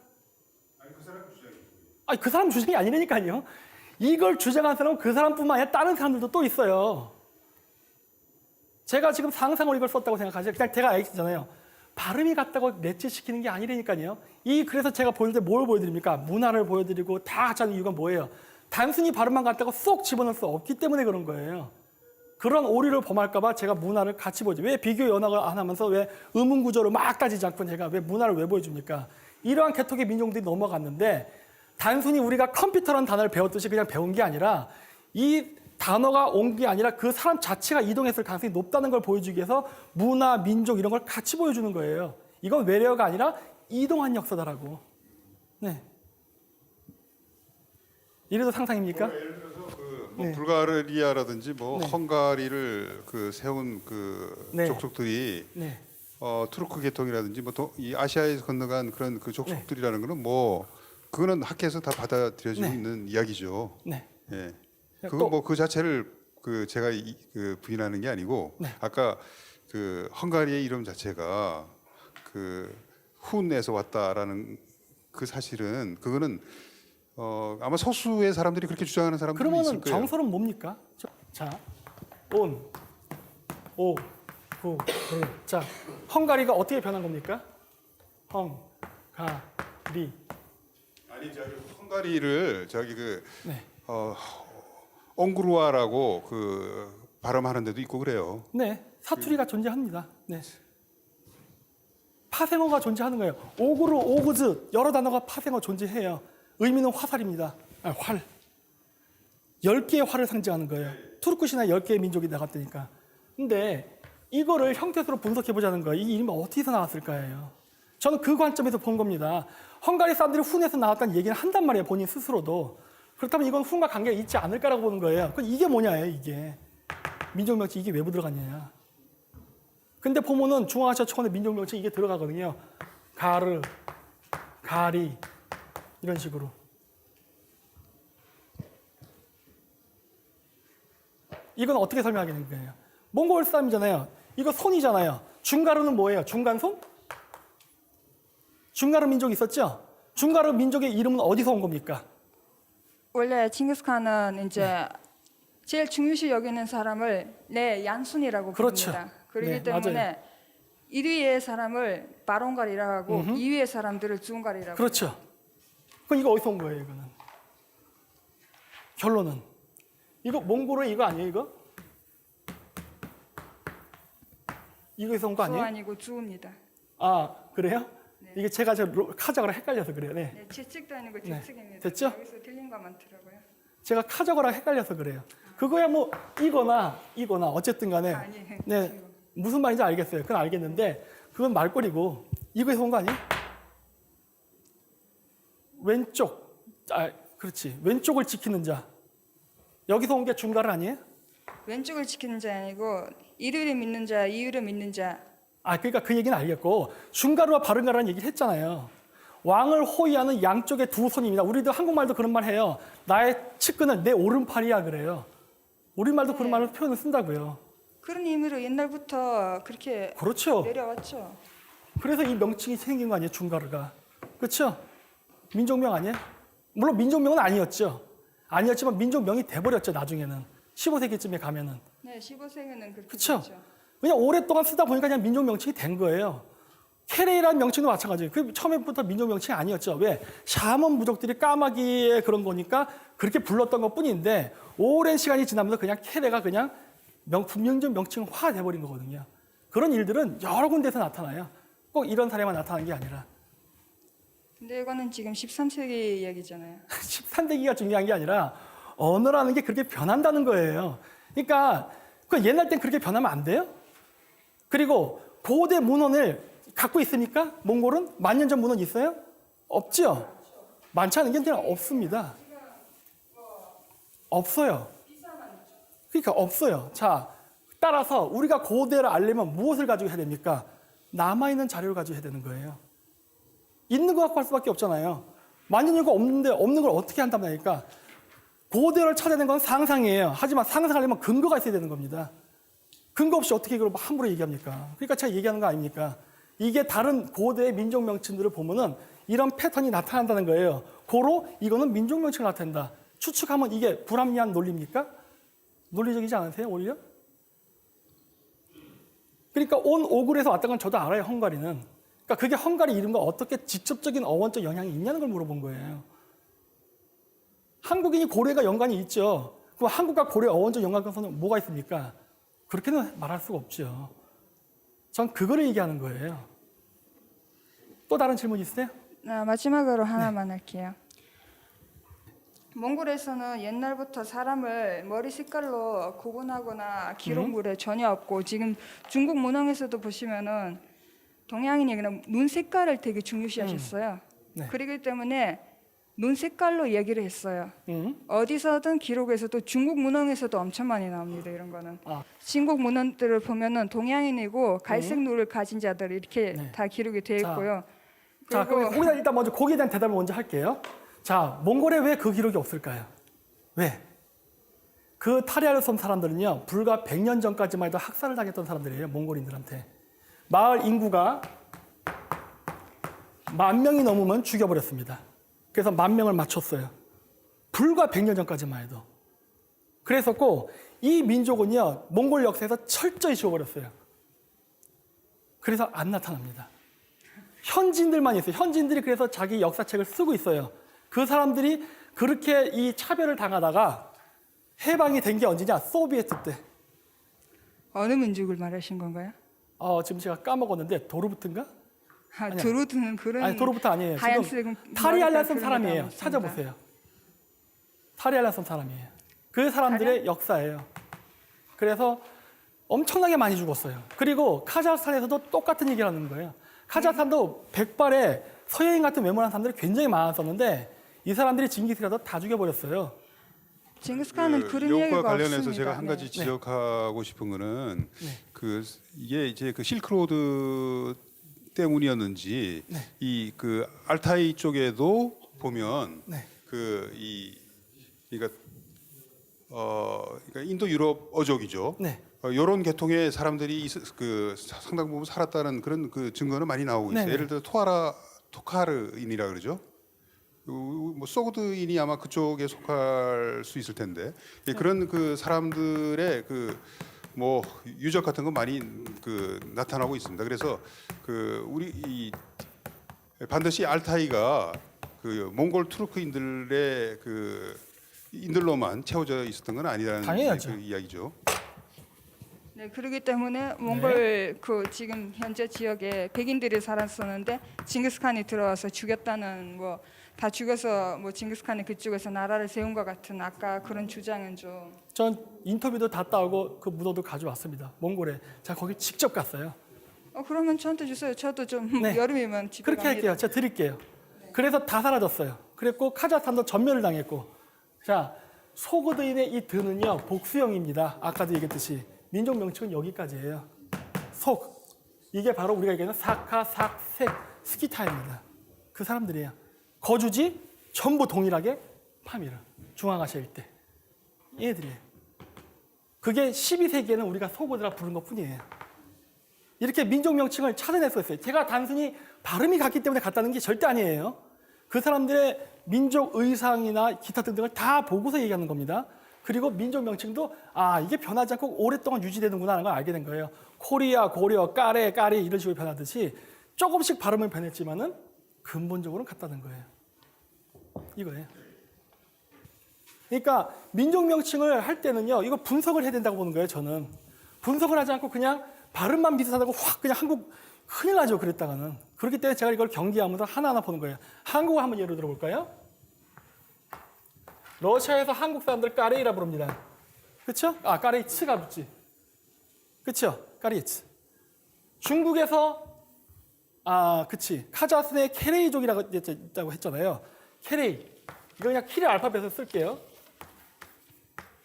아니, 그 사람 주장이 아니라니까요. 이걸 주장한 사람은 그 사람뿐만 아니라 다른 사람들도 또 있어요. 제가 지금 상상으로 이걸 썼다고 생각하죠. 그냥 제가 알겠잖아요. 발음이 같다고 매치시키는 게 아니라니까요. 그래서 제가 보여줄 때 뭘 보여드립니까? 문화를 보여드리고 다 같이 하는 이유가 뭐예요? 단순히 발음만 같다고 쏙 집어넣을 수 없기 때문에 그런 거예요. 그런 오류를 범할까 봐 제가 문화를 같이 보여줘. 왜 비교 연학을 안 하면서 왜 의문구조를 막 따지지 않고 제가 왜 문화를 왜 보여줍니까? 이러한 계통의 민족들이 넘어갔는데 단순히 우리가 컴퓨터라는 단어를 배웠듯이 그냥 배운 게 아니라 이 단어가 온 게 아니라 그 사람 자체가 이동했을 가능성이 높다는 걸 보여주기 위해서 문화, 민족 이런 걸 같이 보여주는 거예요. 이건 외래어가 아니라 이동한 역사다라고. 네. 이래도 상상입니까? 예를 들어서 뭐 네. 불가리아라든지 뭐 네. 헝가리를 그 세운 그 네. 족속들이 네. 투르크 계통이라든지 뭐 이 아시아에서 건너간 그런 그 족속들이라는 거는 뭐 그거는 학계에서 다 받아들여지고 네. 있는 이야기죠. 네. 예. 또- 그거 뭐 그 자체를 그 제가 그 부인하는 게 아니고 네. 아까 그 헝가리의 이름 자체가 그 훈에서 왔다라는 그 사실은 그거는 아마 소수의 사람들이 그렇게 주장하는 사람들이 있을 그러면은 거예요. 정설은 뭡니까? 자, 온, 오, 구, 자, 헝가리가 어떻게 변한 겁니까? 헝가리. 아니 저기 헝가리를 저기 네. 옹그루아라고 발음하는 데도 있고 그래요. 네, 사투리가 존재합니다. 네. 파생어가 존재하는 거예요. 오그루, 오그즈 여러 단어가 파생어 존재해요. 의미는 화살입니다. 활. 10개의 활을 상징하는 거예요. 투르크 신화에 10개의 민족이 나갔다니까. 근데 이거를 형태수로 분석해 보자는 거예요. 이 이름이 어디서 나왔을까요? 저는 그 관점에서 본 겁니다. 헝가리 사람들이 훈에서 나왔다는 얘기를 한단 말이에요. 본인 스스로도. 그렇다면 이건 훈과 관계가 있지 않을까라고 보는 거예요. 그럼 이게 뭐냐예요, 이게. 민족명칭 이게 왜 들어갔냐. 근데 보면은 중앙아시아 초원의 민족명칭 이게 들어가거든요. 가르, 가리 이런 식으로. 이건 어떻게 설명하게 된 거예요? 몽골 사람이잖아요. 이거 손이잖아요. 중가르는 뭐예요? 중간손? 중가르 민족이 있었죠? 중가르 민족의 이름은 어디서 온 겁니까? 원래 칭기스칸은 이제 제일 중요시 여기는 사람을 내 양순이라고 그렇죠. 부릅니다. 그렇기 네, 때문에 맞아요. 1위의 사람을 바론갈이라고 하고 2위의 사람들을 주운갈이라고. 그렇죠. 그럼 이거 어디서 온 거예요, 이거는? 결론은 이거 몽골의 이거 아니에요, 이거? 이거에서 온 거 주 아니에요? 아니고 주입니다. 아, 그래요? 네. 이게 제가 카자흐랑 헷갈려서 그래요. 네. 네, 제 책도 아니고 제 네. 책입니다. 됐죠? 여기서 틀린 거 많더라고요. 제가 카자흐랑 헷갈려서 그래요. 그거야 뭐 이거나 어쨌든 간에 아니에요. 네, 무슨 말인지 알겠어요. 그건 알겠는데 그건 말거리고 이거에서 온 거 아니에요? 왼쪽, 그렇지. 왼쪽을 지키는 자. 여기서 온 게 중가를 아니에요? 왼쪽을 지키는 자 아니고 1위를 믿는 자, 2위를 믿는 자. 그러니까 그 얘기는 알겠고 중가루와 바른가라는 얘기를 했잖아요. 왕을 호위하는 양쪽의 두 손입니다. 우리도 한국말도 그런 말 해요. 나의 측근은 내 오른팔이야 그래요. 우리말도 그런 말을 표현을 쓴다고요. 그런 의미로 옛날부터 그렇게 그렇죠. 내려왔죠. 그래서 이 명칭이 생긴 거 아니에요, 중가르가. 그렇죠? 민족명 아니에요? 물론 민족명은 아니었죠. 아니었지만 민족명이 돼버렸죠, 나중에는. 15세기쯤에 가면은. 네, 15세기는 그렇게 그쵸? 됐죠. 그냥 오랫동안 쓰다 보니까 그냥 민족명칭이 된 거예요. 케레이라는 명칭도 마찬가지예요. 그 처음부터 민족명칭이 아니었죠. 왜? 샤먼 부족들이 까마귀의 그런 거니까 그렇게 불렀던 것 뿐인데 오랜 시간이 지나면서 그냥 케레가 그냥 분명적 명칭화 돼버린 거거든요. 그런 일들은 여러 군데서 나타나요. 꼭 이런 사례만 나타나는 게 아니라. 근데 이거는 지금 13세기 얘기잖아요. 13세기가 중요한 게 아니라 언어라는 게 그렇게 변한다는 거예요. 그러니까 그 옛날 땐 그렇게 변하면 안 돼요? 그리고 고대 문헌을 갖고 있습니까? 몽골은? 만년 전 문헌 있어요? 없죠? 많지 않은 게 그냥 없습니다. 없어요. 그러니까 없어요. 자, 따라서 우리가 고대를 알려면 무엇을 가지고 해야 됩니까? 남아있는 자료를 가지고 해야 되는 거예요. 있는 거 갖고 할 수밖에 없잖아요. 만년 전가 없는데 없는 걸 어떻게 한단 말입니까? 고대를 찾아낸 건 상상이에요. 하지만 상상하려면 근거가 있어야 되는 겁니다. 근거 없이 어떻게 이걸 함부로 얘기합니까? 그러니까 제가 얘기하는 거 아닙니까? 이게 다른 고대의 민족 명칭들을 보면은 이런 패턴이 나타난다는 거예요. 고로 이거는 민족 명칭을 나타낸다. 추측하면 이게 불합리한 논리입니까? 논리적이지 않으세요, 오히려? 그러니까 온 오글에서 왔다는 건 저도 알아요, 헝가리는. 그러니까 그게 헝가리 이름과 어떻게 직접적인 어원적 영향이 있냐는 걸 물어본 거예요. 한국인이 고려가 연관이 있죠. 그럼 한국과 고려 어원적 연관성은 뭐가 있습니까? 그렇게는 말할 수가 없죠. 전 그거를 얘기하는 거예요. 또 다른 질문 있으세요? 마지막으로 하나만 할게요. 몽골에서는 옛날부터 사람을 머리 색깔로 구분하거나 기록물에 전혀 없고 지금 중국 문헌에서도 보시면은 동양인이 그냥 눈 색깔을 되게 중요시하셨어요. 네. 그렇기 때문에 눈 색깔로 얘기를 했어요. 어디서든 기록에서도 중국 문헌에서도 엄청 많이 나옵니다. 이런 거는. 중국 문헌들을 보면은 동양인이고 갈색 눈을 가진 자들 이렇게 네. 다 기록이 되어 있고요. 자, 그럼 거기다 일단 먼저 거기에 대한 대답을 먼저 할게요. 자, 몽골에 왜 그 기록이 없을까요? 왜? 그 타리아르 섬 사람들은요, 불과 100년 전까지만 해도 학살을 당했던 사람들이에요, 몽골인들한테. 마을 인구가 10,000명이 넘으면 죽여버렸습니다. 그래서 10,000명을 맞췄어요. 불과 100년 전까지만 해도. 그랬었고, 이 민족은요, 몽골 역사에서 철저히 지워버렸어요. 그래서 안 나타납니다. 현지인들만 있어요. 현지인들이 그래서 자기 역사책을 쓰고 있어요. 그 사람들이 그렇게 이 차별을 당하다가 해방이 된 게 언제냐? 소비에트 때. 어느 민족을 말하신 건가요? 지금 제가 까먹었는데 도르부트인가? 아니야. 도르트는 그런 아니 도르부트 아니에요. 지금 타리알란섬 사람이에요. 찾아보세요. 타리알란섬 사람이에요. 그 사람들의 역사예요. 그래서 엄청나게 많이 죽었어요. 그리고 카자흐스탄에서도 똑같은 얘기를 하는 거예요. 카자흐스탄도 백발의 서예인 같은 외모한 사람들이 굉장히 많았었는데 이 사람들이 징기스칸도 다 죽여버렸어요. 징기스칸은 그런 이것과 얘기가 관련해서 없습니다. 제가 한 가지 네. 지적하고 싶은 거는 이게 이제 그 실크로드 때문이었는지 이 그 알타이 쪽에도 보면 그러니까 인도 유럽 어족이죠. 이런 계통의 사람들이 상당 부분 살았다는 그런 그 증거는 많이 나오고 있어요. 예를 들어 토카르인이라 그러죠. 뭐 소그드인이 아마 그쪽에 속할 수 있을 텐데 그런 그 사람들의 그 뭐 유적 같은 거 많이 그 나타나고 있습니다. 그래서 그 우리 반드시 알타이가 그 몽골 투르크인들의 그 인들로만 채워져 있었던 건 아니라는 당연하죠. 그 이야기죠. 네, 그렇기 때문에 몽골 그 지금 현재 지역에 백인들이 살았었는데 징기스칸이 들어와서 죽였다는 뭐 다 죽여서 뭐 징기스칸이 그쪽에서 나라를 세운 것 같은 아까 그런 주장은 좀. 전 인터뷰도 다 따오고 그 무덤도 가져왔습니다. 몽골에. 제가 거기 직접 갔어요. 그러면 저한테 주세요. 저도 좀 여름이면 집에 그렇게 갑니다. 할게요. 제가 드릴게요. 그래서 다 사라졌어요. 그랬고 카자흐스탄도 전멸을 당했고. 자, 소그드인의 이 드는요 복수형입니다. 아까도 얘기했듯이 민족 명칭은 여기까지예요. 속. 이게 바로 우리가 얘기하는 사카, 삭색, 스키타입니다. 그 사람들이에요. 거주지 전부 동일하게 파미르, 중앙아시아 일대. 얘네들이에요. 그게 12세기에는 우리가 소그드라 부른 것뿐이에요. 이렇게 민족 명칭을 찾아낼 수 있어요. 제가 단순히 발음이 같기 때문에 같다는 게 절대 아니에요. 그 사람들의 민족 의상이나 기타 등등을 다 보고서 얘기하는 겁니다. 그리고 민족 명칭도 이게 변하지 않고 오랫동안 유지되는구나 하는 걸 알게 된 거예요. 코리아, 고려, 까레, 까리 이런 식으로 변하듯이 조금씩 발음은 변했지만은 근본적으로는 같다는 거예요. 이거예요. 그러니까 민족 명칭을 할 때는요, 이거 분석을 해야 된다고 보는 거예요, 저는. 분석을 하지 않고 그냥 발음만 비슷하다고 확 그냥 한국 큰일 나죠, 그랬다가는. 그렇기 때문에 제가 이걸 경계하면서 하나하나 보는 거예요. 한국을 한번 예로 들어볼까요? 러시아에서 한국 사람들 까레이라 부릅니다. 그렇죠? 까레이츠가 붙지. 그렇죠? 까레이츠. 중국에서 그치. 카자흐스탄의 케레이족이라고 있다고 했잖아요. 케레이. 이거 그냥 키리 알파벳을 쓸게요.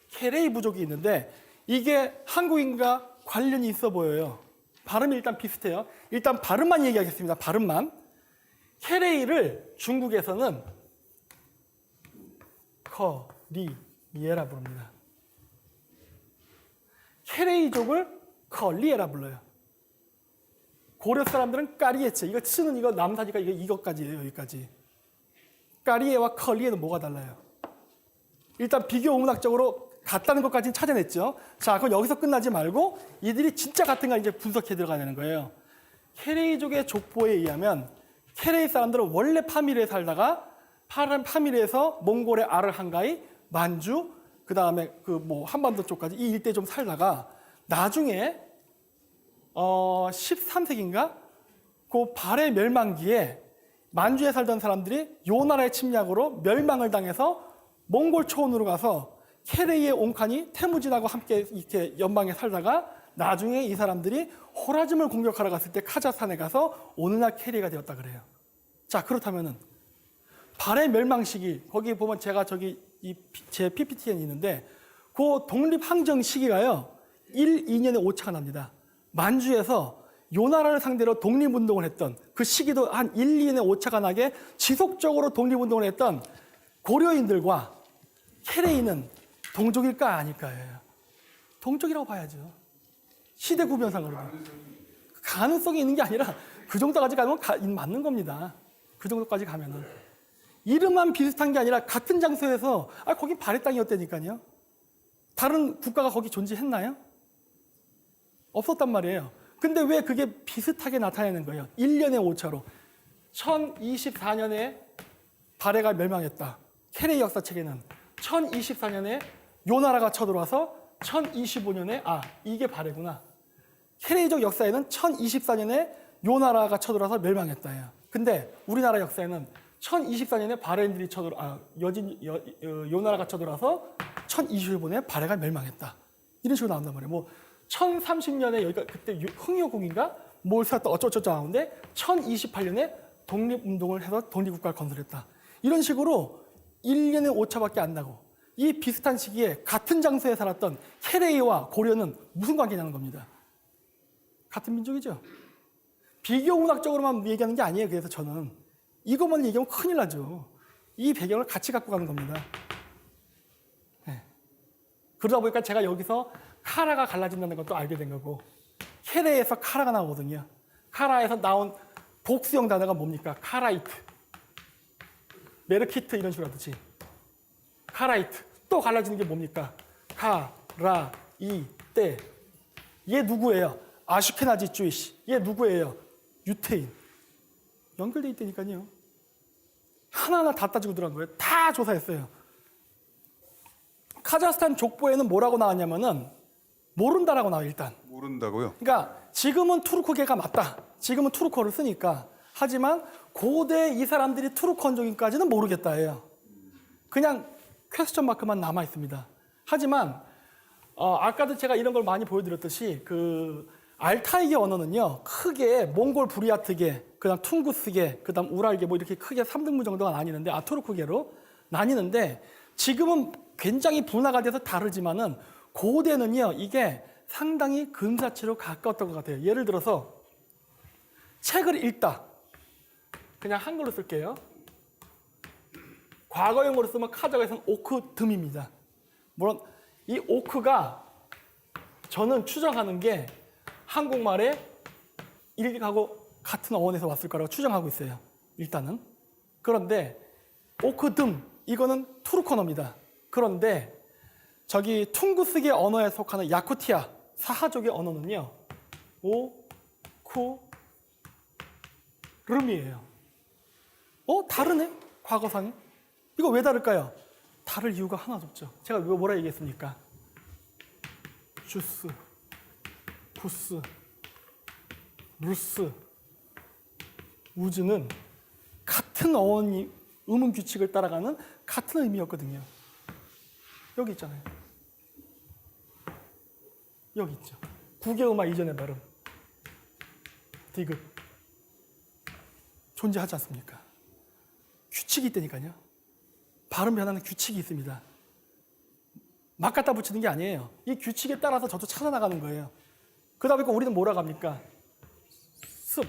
케레이 부족이 있는데 이게 한국인과 관련이 있어 보여요. 발음이 일단 비슷해요. 일단 발음만 얘기하겠습니다. 발음만. 케레이를 중국에서는 커리에라 부릅니다. 케레이족을 커리에라 불러요. 고려 사람들은 까리에체. 이거 치는 이거 남사니까 이거까지예요. 여기까지. 까리에와 컬리에는 뭐가 달라요? 일단 비교 문학적으로 같다는 것까지는 찾아냈죠. 자, 그럼 여기서 끝나지 말고 이들이 진짜 같은가 이제 분석해 들어가야 되는 거예요. 케레이족의 족보에 의하면 케레이 사람들은 원래 파미르에 살다가 파미르에서 몽골의 아르 한가이, 만주, 그 다음에 그 뭐 한반도 쪽까지 이 일대 좀 살다가 나중에 13세기인가? 그 발해 멸망기에 만주에 살던 사람들이 요 나라의 침략으로 멸망을 당해서 몽골 초원으로 가서 케레이의 옹칸이 태무진하고 함께 이렇게 연방에 살다가 나중에 이 사람들이 호라즘을 공격하러 갔을 때 카자흐스탄에 가서 오늘날 케레이가 되었다 그래요. 자, 그렇다면은 발해 멸망 시기 거기 보면 제가 제 PPT에 있는데 그 독립항쟁 시기가요 1, 2년에 오차가 납니다. 만주에서 요 나라를 상대로 독립운동을 했던 그 시기도 한 1, 2년에 오차가 나게 지속적으로 독립운동을 했던 고려인들과 케레이는 동족일까 아닐까예요. 동족이라고 봐야죠. 시대 구변상으로도. 가능성이 있는 게 아니라 그 정도까지 가면 맞는 겁니다. 그 정도까지 가면은. 이름만 비슷한 게 아니라 같은 장소에서 거기 발해 땅이었다니까요. 다른 국가가 거기 존재했나요? 없었단 말이에요. 근데 왜 그게 비슷하게 나타내는 거예요? 1년의 오차로. 1024년에 발해가 멸망했다. 캐레이 역사책에는 1024년에 요나라가 쳐들어와서 1025년에 이게 발해구나. 캐레이족 역사에는 1024년에 요나라가 쳐들어와서 멸망했다. 근데 우리나라 역사에는 1024년에 바레인들이 요나라가 쳐들어와서 1025년에 바레가 멸망했다. 이런 식으로 나온단 말이에요. 뭐 1030년에 여기가 그때 흥효국인가 뭘 세웠다 어쩌고저쩌고 하는데 1028년에 독립운동을 해서 독립국가를 건설했다. 이런 식으로 1년에 오차밖에 안 나고 이 비슷한 시기에 같은 장소에 살았던 캐레이와 고려는 무슨 관계냐는 겁니다. 같은 민족이죠. 비교문학적으로만 얘기하는 게 아니에요. 그래서 저는 이것만 얘기하면 큰일 나죠. 이 배경을 같이 갖고 가는 겁니다. 네. 그러다 보니까 제가 여기서 카라가 갈라진다는 것도 알게 된 거고 캐레에서 카라가 나오거든요. 카라에서 나온 복수형 단어가 뭡니까? 카라이트, 메르키트 이런 식으로 하듯이 카라이트. 또 갈라지는 게 뭡니까? 카라이테. 얘 누구예요? 아슈케나지 주이시. 얘 누구예요? 유태인. 연결돼 있다니까요. 하나하나 다 따지고 들어간 거예요. 다 조사했어요. 카자흐스탄 족보에는 뭐라고 나왔냐면은 모른다라고 나와요. 일단 모른다고요? 그러니까 지금은 투르크계가 맞다. 지금은 투르크어를 쓰니까. 하지만 고대 이 사람들이 투르크헌족인까지는 모르겠다예요. 그냥 퀘스천 마크만 남아 있습니다. 하지만 아까도 제가 이런 걸 많이 보여드렸듯이 그 알타이계 언어는요 크게 몽골 부리아트계, 그다음 퉁구스계, 그다음 우랄계 뭐 이렇게 크게 3등분 정도가 나뉘는데 아토르크계로 나뉘는데 지금은 굉장히 분화가 돼서 다르지만은 고대는요 이게 상당히 근사치로 가까웠던 것 같아요. 예를 들어서 책을 읽다. 그냥 한글로 쓸게요. 과거형으로 쓰면 카자흐에서는 오크듬입니다. 물론 이 오크가 저는 추정하는 게 한국말에 일하고 같은 어원에서 왔을 거라고 추정하고 있어요. 일단은. 그런데 오크듬 이거는 투르크어입니다. 그런데 저기 퉁구스계 언어에 속하는 야쿠티아 사하족의 언어는요. 오쿠름이에요. 다르네? 과거상이. 이거 왜 다를까요? 다를 이유가 하나도 없죠. 제가 뭐라 얘기했습니까? 주스, 부스, 루스, 우즈는 같은 어원이 음운 규칙을 따라가는 같은 의미였거든요. 여기 있잖아요. 여기 있죠. 국외음화 이전의 발음. 디귿. 존재하지 않습니까? 규칙이 있다니까요. 발음 변하는 규칙이 있습니다. 막 갖다 붙이는 게 아니에요. 이 규칙에 따라서 저도 찾아나가는 거예요. 그러다 보니까 우리는 뭐라고 합니까? 습.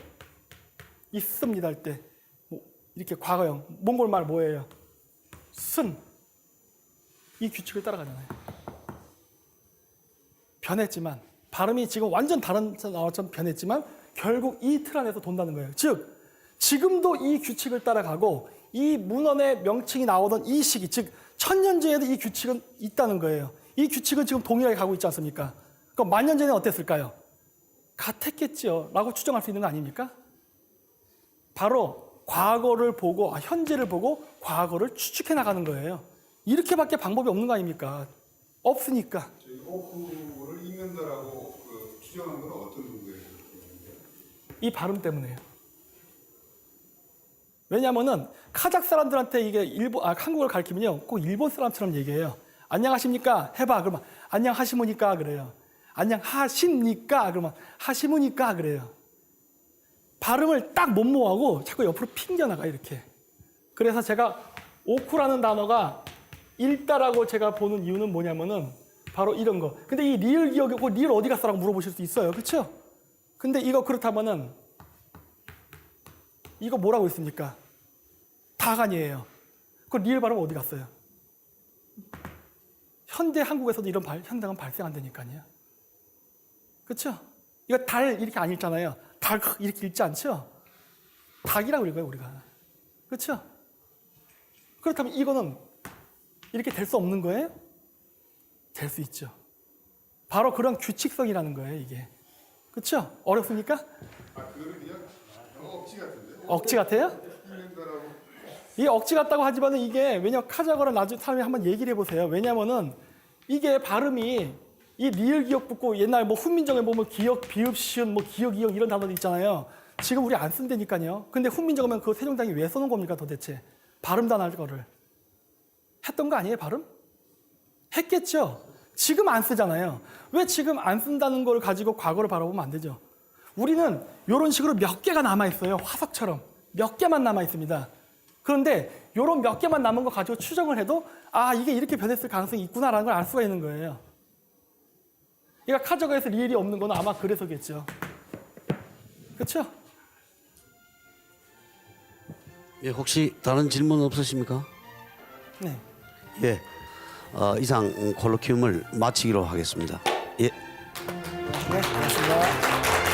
있습니다 할 때. 이렇게 과거형. 몽골 말 뭐예요? 쓴. 이 규칙을 따라가잖아요. 변했지만, 발음이 지금 완전 다른 나와처럼 변했지만, 결국 이 틀 안에서 돈다는 거예요. 즉, 지금도 이 규칙을 따라가고, 이 문헌의 명칭이 나오던 이 시기, 즉, 1000년 전에도 이 규칙은 있다는 거예요. 이 규칙은 지금 동일하게 가고 있지 않습니까? 그럼 1000년 전에 어땠을까요? 같았겠죠. 라고 추정할 수 있는 거 아닙니까? 바로 과거를 보고, 현재를 보고 과거를 추측해 나가는 거예요. 이렇게밖에 방법이 없는 거 아닙니까? 없으니까. 오크를 읽는다라고 추정한 건 어떤 근거예요? 이 발음 때문에요. 왜냐하면은 카자흐 사람들한테 이게 한국어를 가르치면요, 꼭 일본 사람처럼 얘기해요. 안녕하십니까? 해봐. 그러면 안녕하시무니까 그래요. 안녕하십니까? 그러면 하시무니까 그래요. 발음을 딱 못 모아고 자꾸 옆으로 튕겨나가 이렇게. 그래서 제가 오쿠라는 단어가 읽다라고 제가 보는 이유는 뭐냐면은 바로 이런 거. 근데 이 리을 기억이고 리을 어디 갔어라고 물어보실 수 있어요. 그렇죠? 근데 이거 그렇다면은 이거 뭐라고 있습니까? 다간이에요. 그 리을 발음 어디 갔어요? 현대 한국에서도 이런 현상은 발생 안 되니까요. 그렇죠? 이거 달 이렇게 안 읽잖아요. 달 이렇게 읽지 않죠? 닭이라고 읽어요, 우리가. 그렇죠? 그렇다면 이거는 이렇게 될 수 없는 거예요? 될 수 있죠. 바로 그런 규칙성이라는 거예요, 이게. 그렇죠? 어렵습니까? 그거는 그냥 억지 같은데? 억지 같아요? 이게 억지 같다고 하지만은 이게 왜냐면 카자고를 나중에 사람이 한번 얘기를 해보세요. 왜냐면은 이게 발음이 이 리을 기억 붙고 옛날 뭐 훈민정에 보면 기억, 비읍, 시은, 뭐 기억, 이억 이런 단어들 있잖아요. 지금 우리 안 쓴다니까요. 근데 훈민정음은 그 세종대왕이 왜 써놓은 겁니까 도대체? 발음 단할 거를. 했던 거 아니에요 발음? 했겠죠. 지금 안 쓰잖아요. 왜 지금 안 쓴다는 걸 가지고 과거를 바라보면 안 되죠. 우리는 이런 식으로 몇 개가 남아있어요. 화석처럼. 몇 개만 남아있습니다. 그런데 이런 몇 개만 남은 거 가지고 추정을 해도 아 이게 이렇게 변했을 가능성이 있구나라는 걸 알 수가 있는 거예요. 그러니까 카자고에서 리을이 없는 건 아마 그래서겠죠. 그렇죠? 예, 혹시 다른 질문 없으십니까? 네. 예, 이상 콜로퀴움을 마치기로 하겠습니다. 예. 네, 고맙습니다.